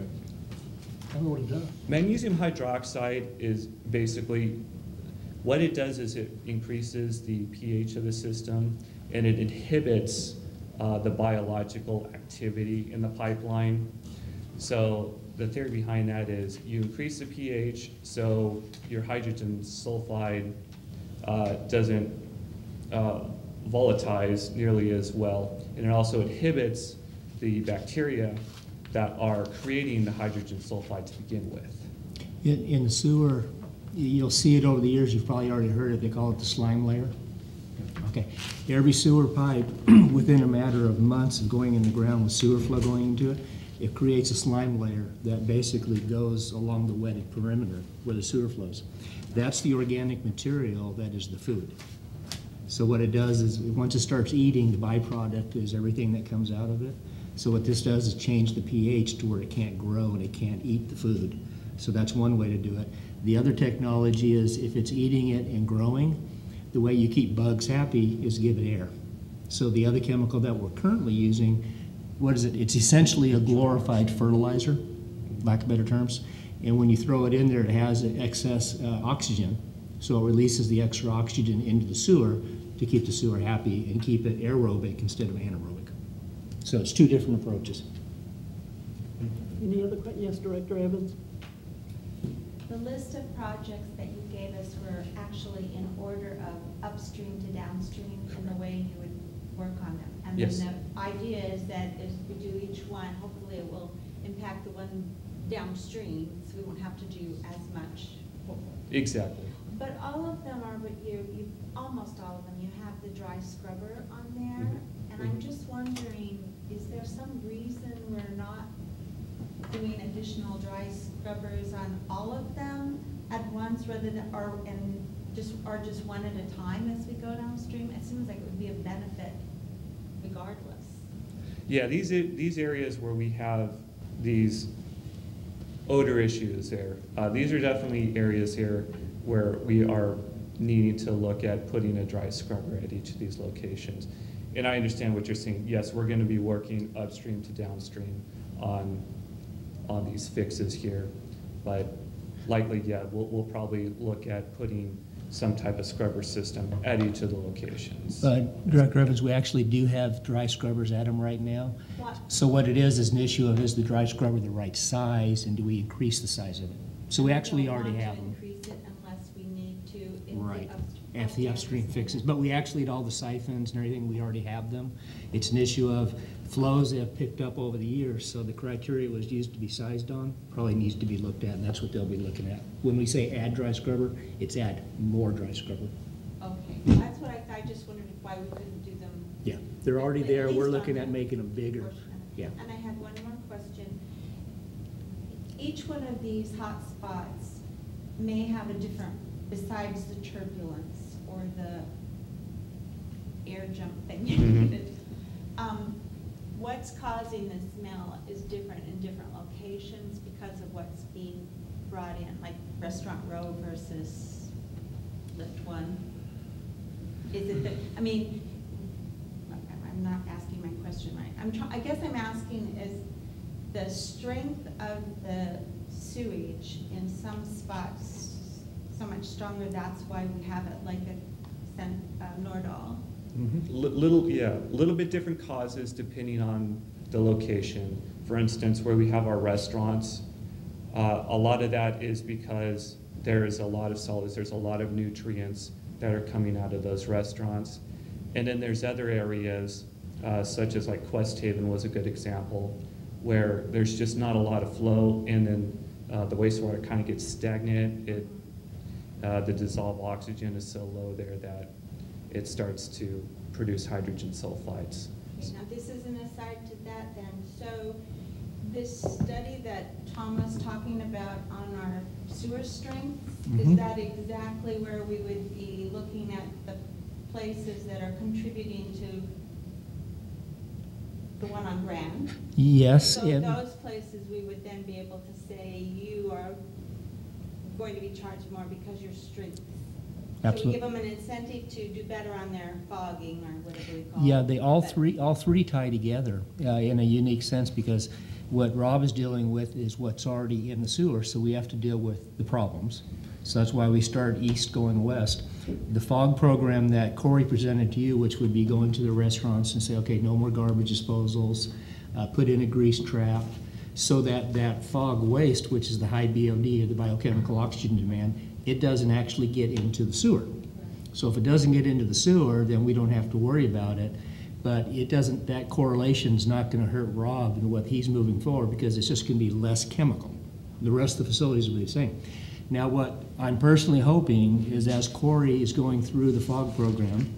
S2: tell me what it does.
S11: Magnesium hydroxide is basically, what it does is it increases the pH of the system, and it inhibits the biological activity in the pipeline. So the theory behind that is you increase the pH so your hydrogen sulfide doesn't volatilize nearly as well, and it also inhibits the bacteria that are creating the hydrogen sulfide to begin with.
S5: In the sewer, you'll see it over the years, you've probably already heard it, they call it the slime layer. Okay, every sewer pipe, within a matter of months of going in the ground with sewer flow going into it, it creates a slime layer that basically goes along the wetted perimeter where the sewer flows. That's the organic material that is the food. So what it does is, once it starts eating, the byproduct is everything that comes out of it. So what this does is change the pH to where it can't grow and it can't eat the food. So that's one way to do it. The other technology is, if it's eating it and growing, the way you keep bugs happy is give it air. So the other chemical that we're currently using, what is it? It's essentially a glorified fertilizer, lack of better terms. And when you throw it in there, it has excess oxygen. So it releases the extra oxygen into the sewer to keep the sewer happy and keep it aerobic instead of anaerobic. So it's two different approaches.
S1: Any other questions? Yes, Director Evans?
S7: The list of projects that you gave us were actually in order of upstream to downstream in the way you would work on them. And
S11: Yes.
S7: then the idea is that as we do each one, hopefully it will impact the one downstream, so we won't have to do as much.
S11: Exactly.
S7: But all of them are what you almost all of them, you have the dry scrubber on there.
S11: Mhm.
S7: And I'm just wondering, is there some reason we're not doing additional dry scrubbers on all of them at once, rather than, or just one at a time as we go downstream? It seems like it would be a benefit regardless.
S11: Yeah, these areas where we have these odor issues there, these are definitely areas here where we are needing to look at putting a dry scrubber at each of these locations. And I understand what you're saying. Yes, we're going to be working upstream to downstream on these fixes here, but likely, yeah, we'll probably look at putting some type of scrubber system at each of the locations.
S5: Director Evans, we actually do have dry scrubbers at them right now.
S7: What?
S5: So what it is an issue of, is the dry scrubber the right size, and do we increase the size of it? So we actually already have them.
S7: We don't want to increase it unless we need to if
S5: Right,
S7: the upstream.
S5: if the upstream fixes, but we actually, at all the siphons and everything, we already have them. It's an issue of flows they have picked up over the years, so the criteria was used to be sized on, probably needs to be looked at, and that's what they'll be looking at. When we say add dry scrubber, it's add more dry scrubber.
S7: Okay, that's what I just wondered why we couldn't do them.
S5: Yeah, they're already
S7: At
S5: there, we're
S7: least
S5: looking
S7: on
S5: at
S7: that
S5: making them bigger.
S7: portion of it.
S5: Yeah.
S7: And I had one more question. Each one of these hot spots may have a different, besides the turbulence or the air jump that you
S11: Mhm.
S7: needed. what's causing the smell is different in different locations because of what's being brought in, like Restaurant Row versus Lift One? Is it that, I mean, I'm not asking my question right. I guess I'm asking is the strength of the sewage in some spots so much stronger, that's why we have it like a Nordal?
S11: Little bit different causes depending on the location. For instance, where we have our restaurants, a lot of that is because there's a lot of solids, there's a lot of nutrients that are coming out of those restaurants. And then there's other areas, such as like Quest Haven was a good example, where there's just not a lot of flow, and then the wastewater kind of gets stagnant. The dissolved oxygen is so low there that it starts to produce hydrogen sulfides.
S7: Okay, now this is an aside to that then. So this study that Tom was talking about on our sewer strengths, is that exactly where we would be looking at the places that are contributing to the one on Grand?
S5: Yes.
S7: So those places we would then be able to say you are going to be charged more because your strength.
S5: Absolutely.
S7: So we give them an incentive to do better on their fogging or whatever we call it.
S5: Yeah, they all three tie together in a unique sense, because what Rob is dealing with is what's already in the sewer, so we have to deal with the problems. So that's why we start east going west. The fog program that Corey presented to you, which would be going to the restaurants and say, okay, no more garbage disposals, put in a grease trap, so that that fog waste, which is the high BOD, or the biochemical oxygen demand, it doesn't actually get into the sewer. So if it doesn't get into the sewer, then we don't have to worry about it. But it doesn't, that correlation's not gonna hurt Rob and what he's moving forward, because it's just gonna be less chemical. The rest of the facilities will be the same. Now, what I'm personally hoping is, as Corey is going through the fog program,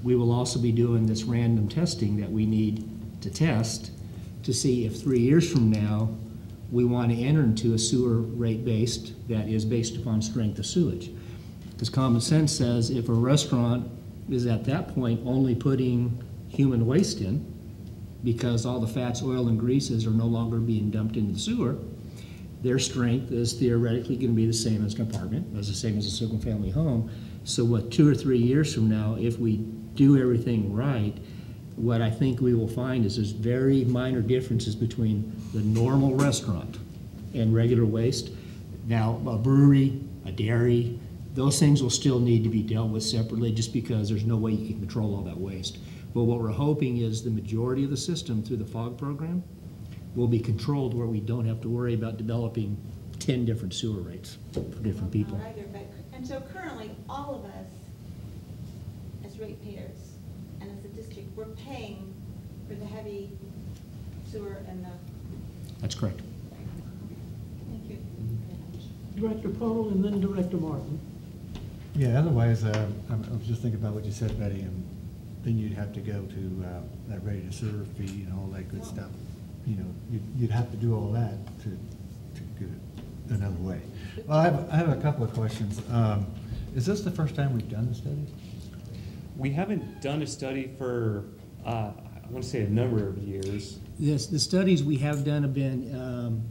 S5: we will also be doing this random testing that we need to test to see if 3 years from now we want to enter into a sewer rate based that is based upon strength of sewage. Because common sense says if a restaurant is at that point only putting human waste in, because all the fats, oil, and greases are no longer being dumped into the sewer, their strength is theoretically going to be the same as an apartment, as the same as a single family home. So what, 2 or 3 years from now, if we do everything right, what I think we will find is there's very minor differences between the normal restaurant and regular waste. Now, a brewery, a dairy, those things will still need to be dealt with separately, just because there's no way you can control all that waste. But what we're hoping is the majority of the system through the fog program will be controlled, where we don't have to worry about developing 10 different sewer rates for different people.
S7: Not either, and so currently, all of us as ratepayers and as a district, we're paying for the heavy sewer and the.
S5: That's correct.
S7: Thank you very much.
S1: Director Pohl and then Director Martin.
S6: Yeah, otherwise, I was just thinking about what you said, Betty, and then you'd have to go to that ready to serve fee and all that good stuff. You know, you'd have to do all that to get it another way. Well, I have a couple of questions. Is this the first time we've done the study?
S11: We haven't done a study for, I want to say a number of years.
S5: Yes, the studies we have done have been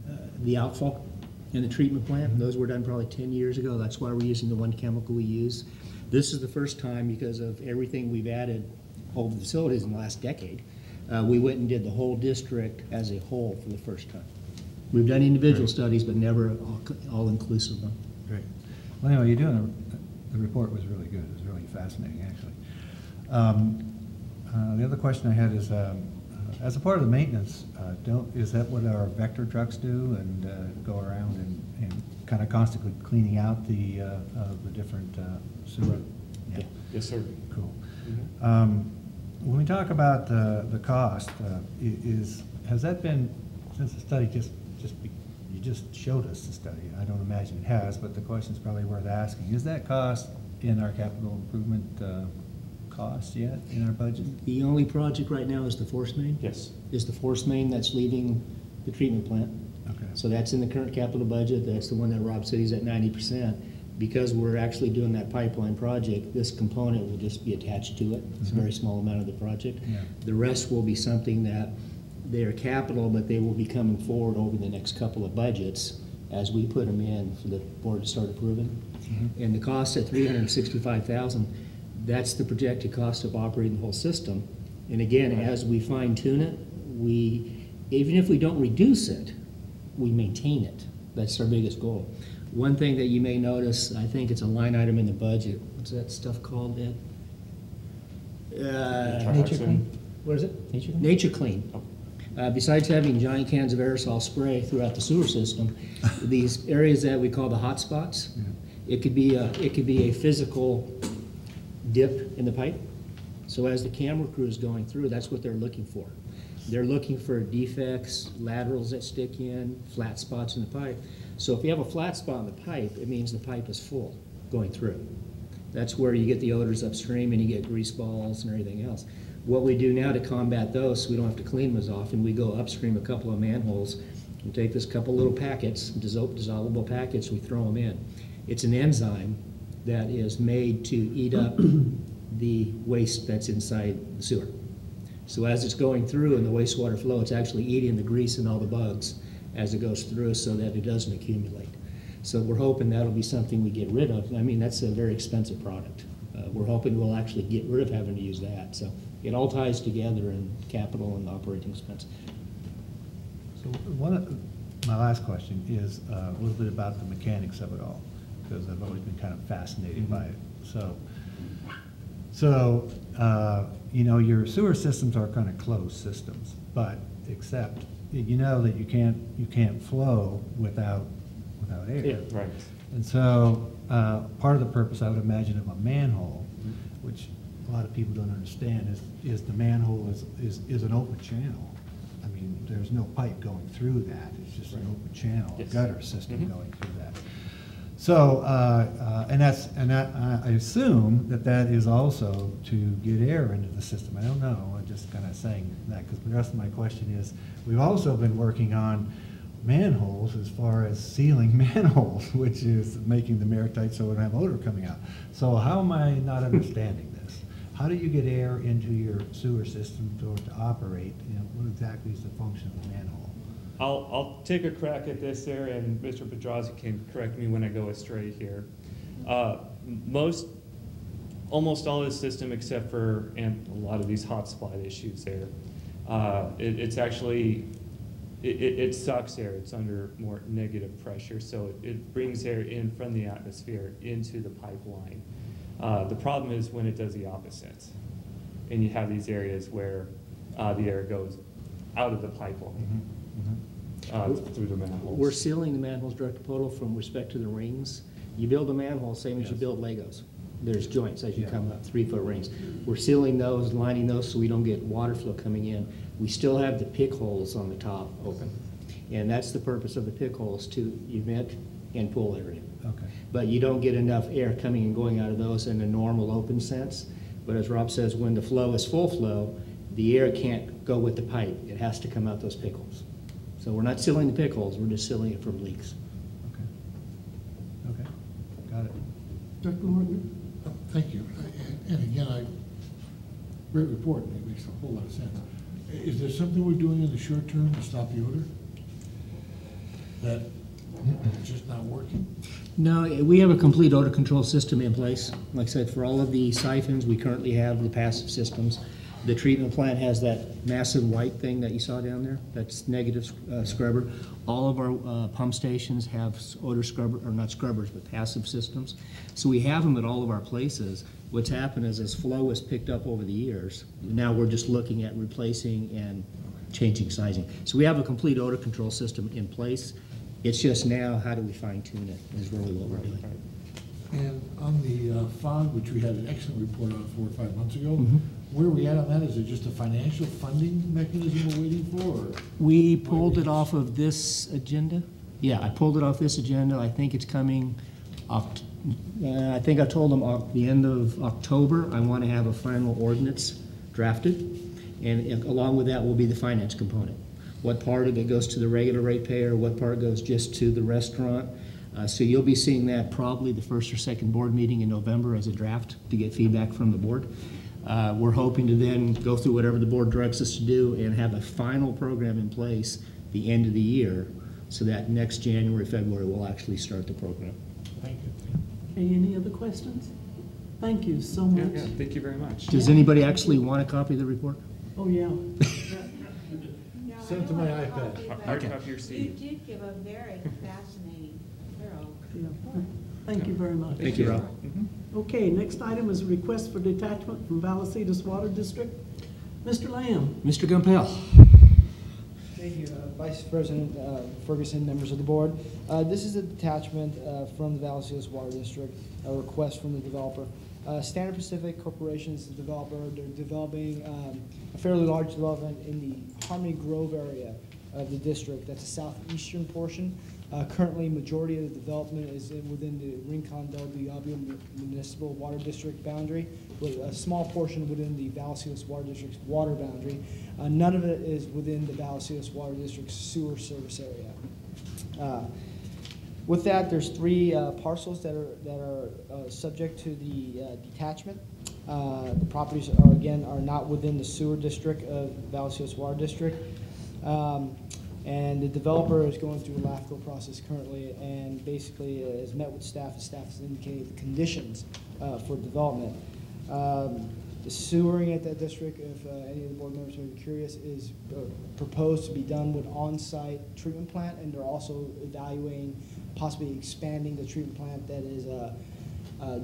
S5: the outfall and the treatment plant. And those were done probably 10 years ago. That's why we're using the one chemical we use. This is the first time, because of everything we've added over the facilities in the last decade. We went and did the whole district as a whole for the first time. We've done individual studies, but never all-inclusive one.
S6: Great. Well, anyway, you're doing the report was really good. It was really fascinating, actually. The other question I had is, as a part of the maintenance, is that what our vector trucks do, and go around and kind of constantly cleaning out the different sewer? Yeah.
S11: Yes, sir.
S6: Cool.
S11: Mm-hmm.
S6: When we talk about the cost, has that been, since the study you just showed us the study, I don't imagine it has, but the question's probably worth asking. Is that cost in our capital improvement cost yet in our budget?
S5: The only project right now is the force main.
S11: Yes.
S5: Is the force main that's leaving the treatment plant.
S6: Okay.
S5: So that's in the current capital budget. That's the one that Rob said he's at 90%. Because we're actually doing that pipeline project, this component will just be attached to it. It's a very small amount of the project.
S6: Yeah.
S5: The rest will be something that They're capital, but they will be coming forward over the next couple of budgets as we put them in for the board to start approving. And the cost at $365,000, that's the projected cost of operating the whole system. And again, as we fine tune it, even if we don't reduce it, we maintain it. That's our biggest goal. One thing that you may notice, I think it's a line item in the budget. What's that stuff called, Ed?
S3: Nature Clean.
S5: What is it?
S3: Nature Clean?
S5: Nature Clean. Besides having giant cans of aerosol spray throughout the sewer system, these areas that we call the hot spots, it could be a physical dip in the pipe. So as the camera crew is going through, that's what they're looking for. They're looking for defects, laterals that stick in, flat spots in the pipe. So if you have a flat spot in the pipe, it means the pipe is full going through. That's where you get the odors upstream and you get grease balls and everything else. What we do now to combat those, so we don't have to clean them as often, we go upstream a couple of manholes and take this couple little packets, dissolvable packets, we throw them in. It's an enzyme that is made to eat up the waste that's inside the sewer. So as it's going through in the wastewater flow, it's actually eating the grease and all the bugs as it goes through so that it doesn't accumulate. So we're hoping that'll be something we get rid of. I mean, that's a very expensive product. We're hoping we'll actually get rid of having to use that. So it all ties together in capital and operating expense.
S6: So my last question is a little bit about the mechanics of it all, because I've always been kind of fascinated by it. So you know, your sewer systems are kind of closed systems, but except you know that you can't flow without air.
S5: Yeah.
S11: Right.
S6: And so part of the purpose, I would imagine, of a manhole, which a lot of people don't understand, is the manhole is an open channel. I mean, there's no pipe going through that. It's just an open channel, a
S11: Yes.
S6: gutter system going through that. So, and I assume that is also to get air into the system. I don't know. I'm just kind of saying that because the rest of my question is, we've also been working on manholes as far as sealing manholes, which is making them airtight so it don't have odor coming out. So how am I not understanding this? How do you get air into your sewer system to operate? You know, what exactly is the function of the manhole?
S11: I'll take a crack at this there, and Mr. Pedrazi can correct me when I go astray here. Almost all of the system, except for and a lot of these hotspot issues there, it's actually it sucks air. It's under more negative pressure, so it brings air in from the atmosphere into the pipeline. The problem is when it does the opposite, and you have these areas where the air goes out of the pipeline. Through the manholes.
S5: We're sealing the manholes, Director Poto, from respect to the rings. You build a manhole, same as you build Legos. There's joints as you come up, 3-foot rings. We're sealing those, lining those so we don't get water flow coming in. We still have the pick holes on the top open. And that's the purpose of the pick holes, to emit and pull area.
S6: Okay.
S5: But you don't get enough air coming and going out of those in a normal open sense. But as Rob says, when the flow is full flow, the air can't go with the pipe. It has to come out those pick holes. So we're not sealing the pick holes, we're just sealing it from leaks.
S6: Okay, got it.
S1: Dr. Morgan?
S2: Thank you. And again, great report, and it makes a whole lot of sense. Is there something we're doing in the short term to stop the odor? That it's just not working?
S5: No, we have a complete odor control system in place. Like I said, for all of the siphons, we currently have the passive systems. The treatment plant has that massive white thing that you saw down there. That's negative scrubber. All of our pump stations have odor scrubber, or not scrubbers, but passive systems. So we have them at all of our places. What's happened is as flow has picked up over the years, now we're just looking at replacing and changing sizing. So we have a complete odor control system in place. It's just now, how do we fine tune it is really what we're doing.
S2: And on the fog, which we had an excellent report on 4 or 5 months ago, where are we at on that? Is it just a financial funding mechanism we're waiting for? Or?
S5: We pulled it off of this agenda. Yeah, I pulled it off this agenda. I think it's coming, I think I told them the end of October, I want to have a final ordinance drafted. And along with that will be the finance component. What part of it goes to the regular ratepayer, what part goes just to the restaurant. So you'll be seeing that probably the first or second board meeting in November as a draft to get feedback from the board. We're hoping to then go through whatever the board directs us to do and have a final program in place the end of the year, so that next January, February, we'll actually start the program.
S2: Thank you.
S1: Okay, any other questions? Thank you so much.
S11: Yeah, thank you very much.
S5: Does anybody actually want a copy of the report?
S1: Oh, yeah.
S7: No,
S2: Send it to
S7: I
S2: my
S7: don't have a
S2: iPad.
S7: copy, but
S11: Hard copy or CD?
S7: You did give a very fascinating, thorough
S1: Yeah.
S7: report.
S1: Thank you very much.
S5: Thank you, Rob.
S1: Okay, next item is a request for detachment from Vallecitos Water District. Mr. Lamb.
S5: Mr. Gumpel.
S12: Thank you, Vice President Ferguson, members of the board. This is a detachment from the Vallecitos Water District, a request from the developer. Standard Pacific Corporation is the developer. They're developing a fairly large development in the Harmony Grove area of the district. That's the southeastern portion. Currently, majority of the development is within the Rincon del Diablo Municipal Water District boundary, with a small portion within the Vallecitos Water District's water boundary. None of it is within the Vallecitos Water District's sewer service area. With that, there's three parcels that are subject to the detachment. The properties are not within the sewer district of Vallecitos Water District. And the developer is going through a LAFCO process currently, and basically has met with staff, and staff has indicated the conditions for development. The sewering at that district, if any of the board members may be curious, is proposed to be done with on-site treatment plant, and they're also evaluating possibly expanding the treatment plant that is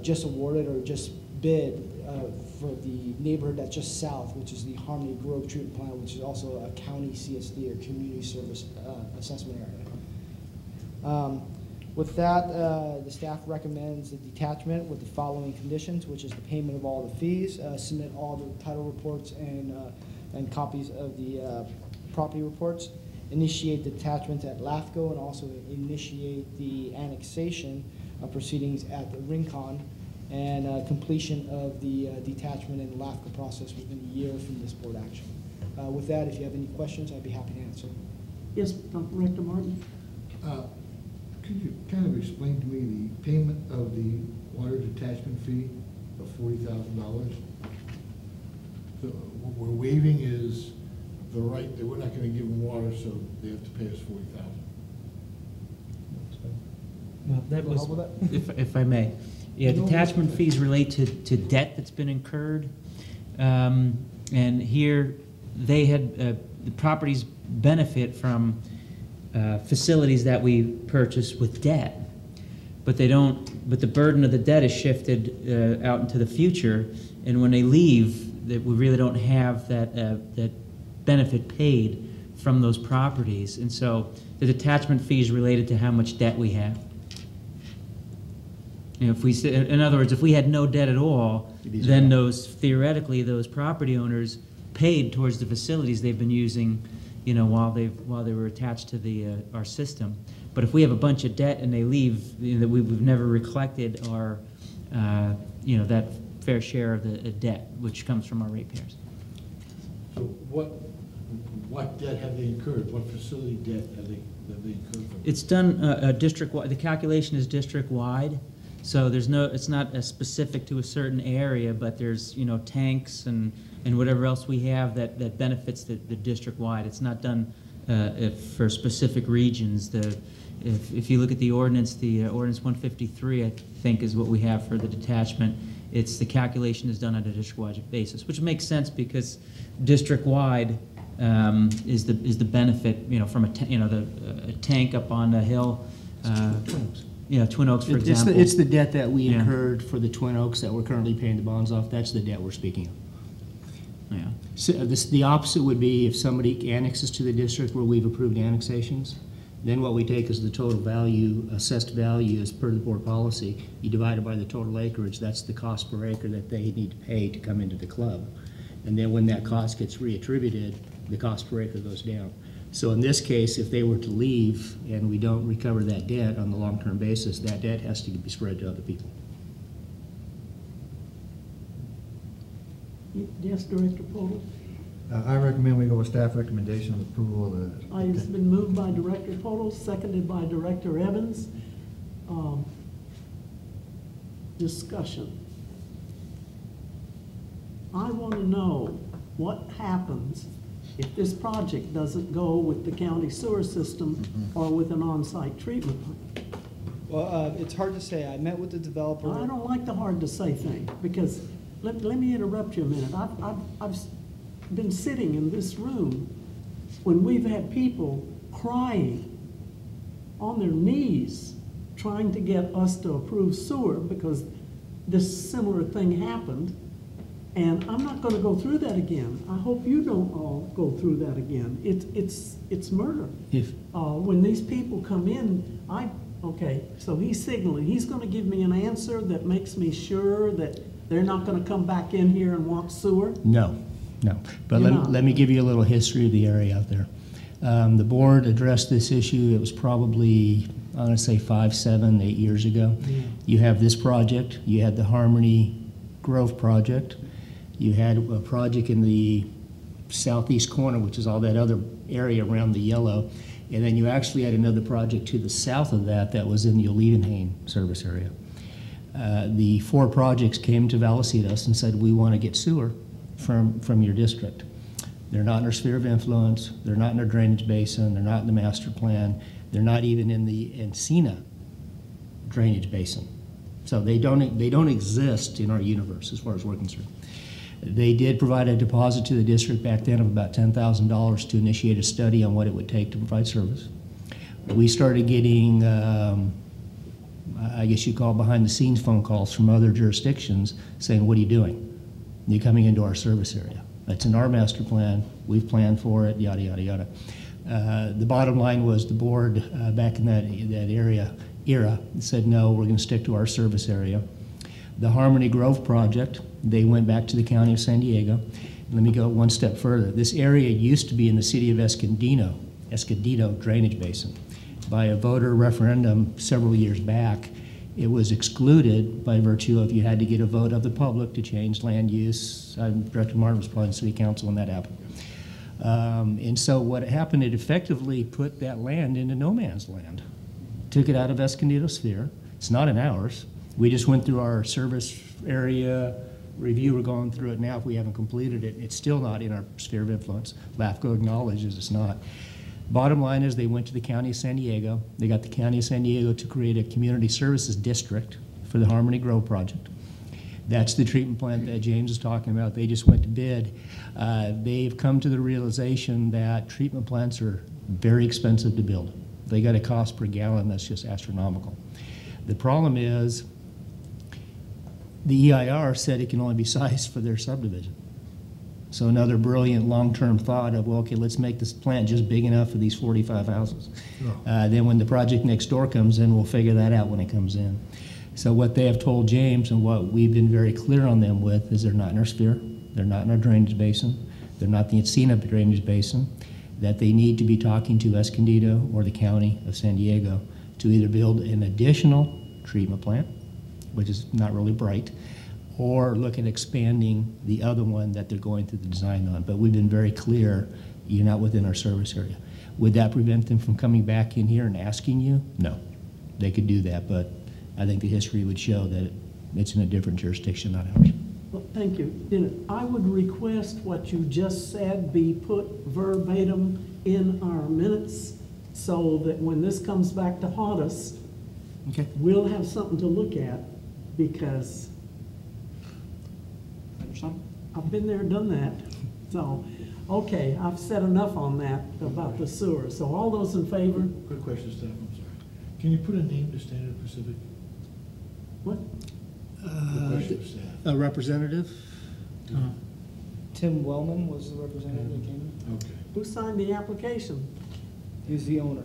S12: just awarded or just bid for the neighborhood that's just south, which is the Harmony Grove Treatment Plant, which is also a county CSD or community service assessment area. With that, the staff recommends the detachment with the following conditions, which is the payment of all the fees, submit all the title reports and copies of the property reports, initiate the detachment at LAFCO, and also initiate the annexation proceedings at the Rincon, and completion of the detachment and LAFCO process within a year from this board action. With that, if you have any questions, I'd be happy to answer.
S1: Yes, Director Martin.
S2: Could you kind of explain to me the payment of the water detachment fee of $40,000? So what we're waiving is the right that we're not going to give them water, so they have to pay us $40,000.
S3: Well, that was,
S12: Help with that?
S3: if I may. Yeah, detachment fees relate to debt that's been incurred. And here, they had, the properties benefit from facilities that we purchase with debt. But they don't, but the burden of the debt is shifted out into the future, and when they leave, that we really don't have that benefit paid from those properties. And so the detachment fee is related to how much debt we have. You know, if we, in other words, if we had no debt at all, then theoretically those property owners paid towards the facilities they've been using, you know, while they were attached to our system. But if we have a bunch of debt and they leave, you know, that we've never collected our, you know, that fair share of the debt, which comes from our ratepayers.
S2: So what debt have they incurred? What facility debt have they incurred?
S3: It's done district-wide. The calculation is district-wide, so there's no. It's not specific to a certain area, but there's, you know, tanks and whatever else we have that benefits the district-wide. It's not done for specific regions. If you look at the ordinance 153, I think, is what we have for the detachment. It's the calculation is done on a district-wide basis, which makes sense because district-wide is the benefit, you know, from a tank up on the hill. You know, Twin Oaks, for example.
S5: It's the debt that we incurred for the Twin Oaks that we're currently paying the bonds off. That's the debt we're speaking of.
S3: Yeah.
S5: So the opposite would be if somebody annexes to the district where we've approved annexations, then what we take is the total value, assessed value as per the board policy. You divide it by the total acreage. That's the cost per acre that they need to pay to come into the club. And then when that cost gets reattributed, the cost per acre goes down. So in this case, if they were to leave and we don't recover that debt on the long-term basis, that debt has to be spread to other people.
S1: Yes, Director Porter.
S6: I recommend we go with staff recommendation of approval of the.
S1: It's been moved by Director Porter, seconded by Director Evans. Discussion. I want to know what happens if this project doesn't go with the county sewer system or with an on-site treatment plant.
S12: Well, it's hard to say. I met with the developer.
S1: I don't like the hard to say thing, because, let me interrupt you a minute. I've been sitting in this room when we've had people crying on their knees trying to get us to approve sewer because this similar thing happened. And I'm not gonna go through that again. I hope you don't all go through that again. It's murder. When these people come in, okay, so he's signaling, he's gonna give me an answer that makes me sure that they're not gonna come back in here and want sewer?
S5: No, no. But
S1: You're not.
S5: let me give you a little history of the area out there. The board addressed this issue, it was probably, I'm gonna say 5, 7, 8 years ago.
S1: Yeah.
S5: You have this project, you had the Harmony Grove project, you had a project in the southeast corner, which is all that other area around the yellow, and then you actually had another project to the south of that was in the Olevenhain service area. The 4 projects came to Vallecitos and said, we want to get sewer from your district. They're not in our sphere of influence, they're not in our drainage basin, they're not in the master plan, they're not even in the Encina drainage basin. So they don't exist in our universe as far as we're concerned. They did provide a deposit to the district back then of about $10,000 to initiate a study on what it would take to provide service. We started getting, I guess you call behind the scenes phone calls from other jurisdictions saying, what are you doing? You're coming into our service area. That's in our master plan. We've planned for it, yada, yada, yada. The bottom line was the board back in that era said, no, we're going to stick to our service area. The Harmony Grove project, they went back to the county of San Diego. Let me go one step further. This area used to be in the city of Escondido drainage basin. By a voter referendum several years back, it was excluded by virtue of you had to get a vote of the public to change land use. Director Martin was probably in city council when that happened. And so what happened, it effectively put that land into no man's land. Took it out of Escondido sphere. It's not in ours. We just went through our service area review. We're going through it now. If we haven't completed it, it's still not in our sphere of influence. LAFCO acknowledges it's not. Bottom line is they went to the county of San Diego. They got the county of San Diego to create a community services district for the Harmony Grove project. That's the treatment plant that James is talking about. They just went to bid. They've come to the realization that treatment plants are very expensive to build. They got a cost per gallon that's just astronomical. The problem is the EIR said it can only be sized for their subdivision. So another brilliant long-term thought of, well, okay, let's make this plant just big enough for these 45 houses. Then when the project next door comes in, we'll figure that out when it comes in. So what they have told James and what we've been very clear on them with is they're not in our sphere, they're not in our drainage basin, they're not the Encina drainage basin, that they need to be talking to Escondido or the county of San Diego to either build an additional treatment plant, which is not really bright, or look at expanding the other one that they're going through the design on. But we've been very clear, you're not within our service area. Would that prevent them from coming back in here and asking you? No, they could do that, but I think the history would show that it's in a different jurisdiction, not ours.
S1: Well, thank you. I would request what you just said be put verbatim in our minutes so that when this comes back to haunt us,
S5: Okay.
S1: we'll have something to look at, because I've been there, done that. So, okay, I've said enough on that about the sewer. So all those in favor?
S2: Quick question, Steph, I'm sorry. Can you put a name to Standard Pacific?
S1: What?
S2: Quick question of staff.
S5: A representative?
S12: Tim Wellman was the representative that came in.
S2: Okay.
S1: Who signed the application?
S12: He was the owner.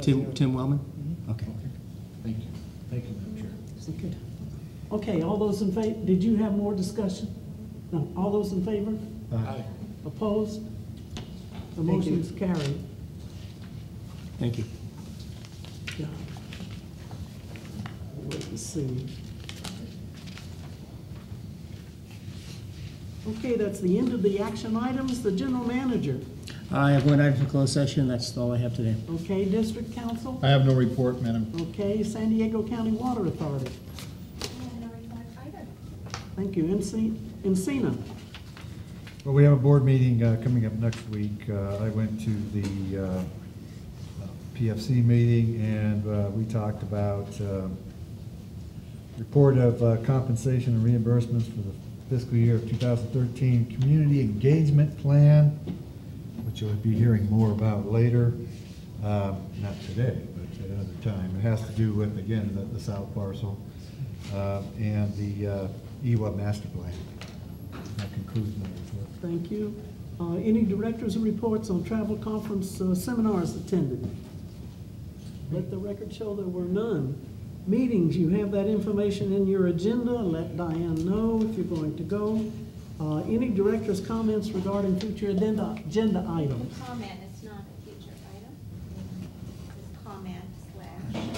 S5: Tim Wellman?
S12: Mhm.
S5: Okay.
S2: Thank you. Thank you, Madam Chair.
S1: Okay. Okay, all those in favor, did you have more discussion? No, all those in favor?
S2: Aye.
S1: Opposed? The
S12: Thank you.
S1: motion's carried.
S5: Thank you.
S1: Yeah. I'll wait to see. Okay, that's the end of the action items. The general manager.
S5: I have one item for closed session. That's all I have today.
S1: Okay, district council.
S2: I have no report, Madam.
S1: Okay, San Diego County Water Authority.
S4: And no report either.
S1: Thank you. Encina.
S6: Well, we have a board meeting coming up next week. I went to the PFC meeting, and we talked about report of compensation and reimbursements for the fiscal year of 2013 Community Engagement Plan, which you'll be hearing more about later. Not today, but at another time. It has to do with, again, the South Parcel and the EWA Master Plan. That concludes my report.
S1: Thank you. Any directors' reports on travel conference seminars attended? Let the record show there were none. Meetings, you have that information in your agenda. Let Diane know if you're going to go. Any directors' comments regarding future agenda items?
S7: It's a comment, it's not a future item. It's comment slash.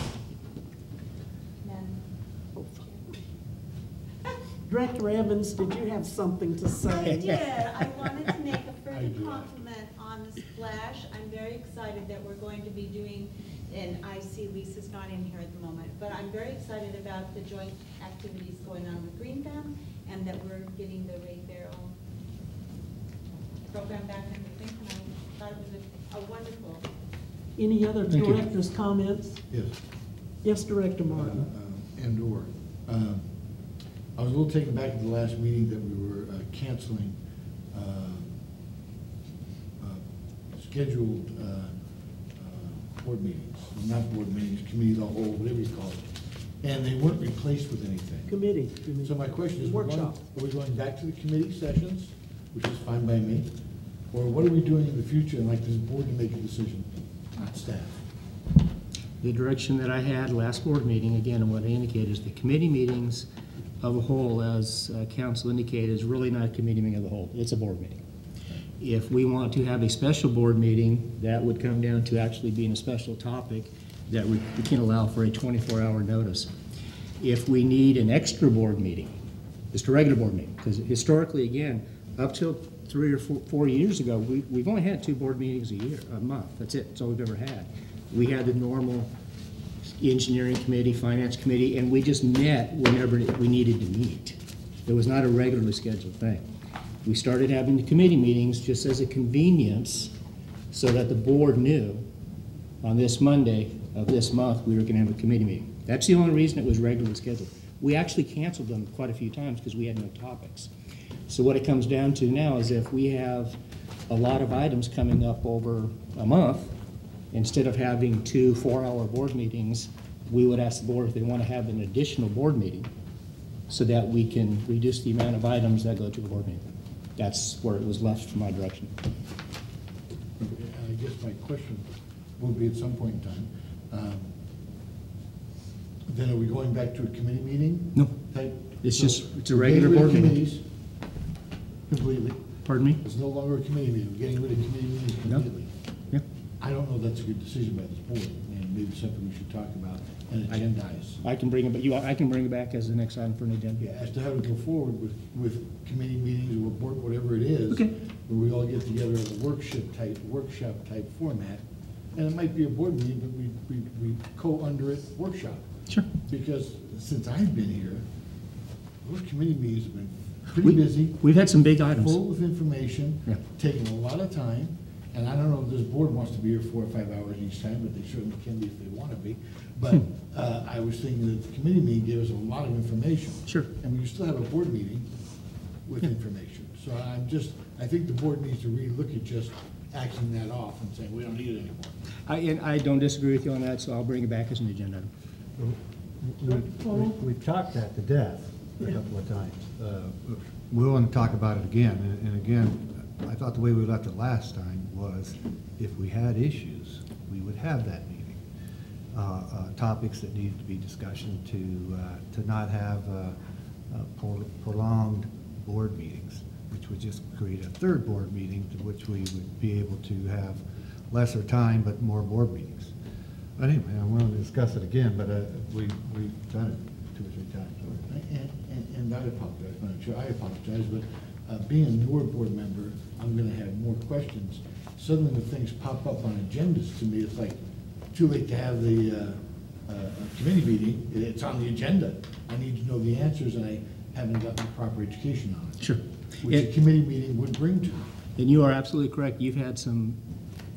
S1: Director Evans, did you have something to
S7: I
S1: say?
S7: did. I wanted to make a further compliment on the splash. I'm very excited that we're going to be doing, and I see Lisa's not in here at the moment, but I'm very excited about the joint activities going on with Green Thumb, and that we're getting the Ray Barrel program back in the thing, and I thought it was a wonderful.
S1: Any other
S6: Thank you.
S1: directors' comments?
S2: Yes.
S1: Yes, Director Martin.
S2: And/or. I was a little taken back at the last meeting that we were canceling scheduled board meetings, not board meetings, committees, the whole, whatever you call it, and they weren't replaced with anything.
S1: Committee.
S2: So my question is,
S1: Workshop.
S2: are we going back to the committee sessions, which is fine by me, or what are we doing in the future, and like this board to make a decision, not staff?
S5: The direction that I had last board meeting, again, and what I indicated is the committee meetings of a whole, as council indicated, is really not a committee meeting of the whole. It's a board meeting. If we want to have a special board meeting, that would come down to actually being a special topic that we can allow for a 24-hour notice. If we need an extra board meeting, just a regular board meeting, because historically, again, up till 3 or 4 years ago, we've only had 2 board meetings a month. That's it. That's all we've ever had. We had the normal engineering committee, finance committee, and we just met whenever we needed to meet. It was not a regularly scheduled thing. We started having the committee meetings just as a convenience so that the board knew on this Monday of this month we were going to have a committee meeting. That's the only reason it was regularly scheduled. We actually canceled them quite a few times because we had no topics. So what it comes down to now is if we have a lot of items coming up over a month, instead of having 2 4-hour board meetings, we would ask the board if they want to have an additional board meeting so that we can reduce the amount of items that go to a board meeting. That's where it was left from my direction.
S2: I guess my question will be at some point in time, then are we going back to a committee meeting?
S5: No.
S2: Type?
S5: It's
S2: So
S5: just, it's a
S2: we're
S5: regular
S2: getting rid of
S5: board meeting.
S2: committees completely.
S5: Pardon me?
S2: It's no longer a committee meeting, we're getting rid of committee meetings
S5: No.
S2: completely.
S5: Yeah.
S2: I don't know if that's a good decision by this board, and maybe something we should talk about and agendize.
S5: I can bring it, but I can bring it back as the next item for an agenda.
S2: Yeah, as to how to go forward with committee meetings or board, whatever it is.
S5: Okay.
S2: Where we all get together in a workshop type format. And it might be a board meeting, but we co-under it workshop.
S5: Sure.
S2: Because since I've been here, those committee meetings have been pretty busy.
S5: We've had some big items.
S2: Full with information.
S5: Yeah.
S2: Taking a lot of time. And I don't know if this board wants to be here 4 or 5 hours each time, but they certainly can be if they want to be. But I was thinking that the committee meeting gave us a lot of information.
S5: Sure.
S2: And we still have a board meeting with information. So I think the board needs to really look at just axing that off and saying, we don't need it anymore.
S5: And I don't disagree with you on that, so I'll bring it back as an agenda item.
S6: We've talked that to death a couple of times. We're willing to talk about it again, and again, I thought the way we left it last time was if we had issues, we would have that meeting. Topics that needed to be discussion to not have prolonged board meetings, which would just create a third board meeting to which we would be able to have lesser time but more board meetings. Anyway, I'm willing to discuss it again, but we've done it 2 or 3 times.
S2: And I apologize, Madam Chair, I apologize, but being a newer board member, I'm gonna have more questions. Suddenly when things pop up on agendas to me, it's like too late to have the committee meeting, it's on the agenda. I need to know the answers, and I haven't gotten the proper education on it.
S5: Sure.
S2: Which a committee meeting would bring to.
S5: And you are absolutely correct. You've had some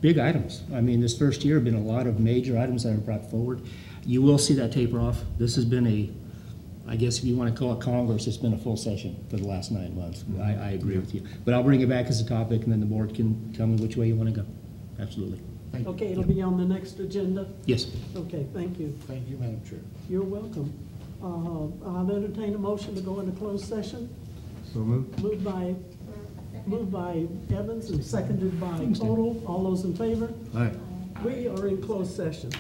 S5: big items. I mean, this first year have been a lot of major items that are brought forward. You will see that taper off. This has been a, I guess if you want to call it Congress, it's been a full session for the last 9 months. I agree with you. But I'll bring it back as a topic, and then the board can tell me which way you want to go. Absolutely.
S2: Thank you.
S1: Okay, it'll be on the next agenda?
S5: Yes.
S1: Okay, thank you.
S2: Thank you, Madam Chair.
S1: You're welcome. I'll entertain a motion to go into closed session.
S6: So moved.
S1: Moved by Evans and seconded by Total. All those in favor?
S6: Aye.
S1: We are in closed session.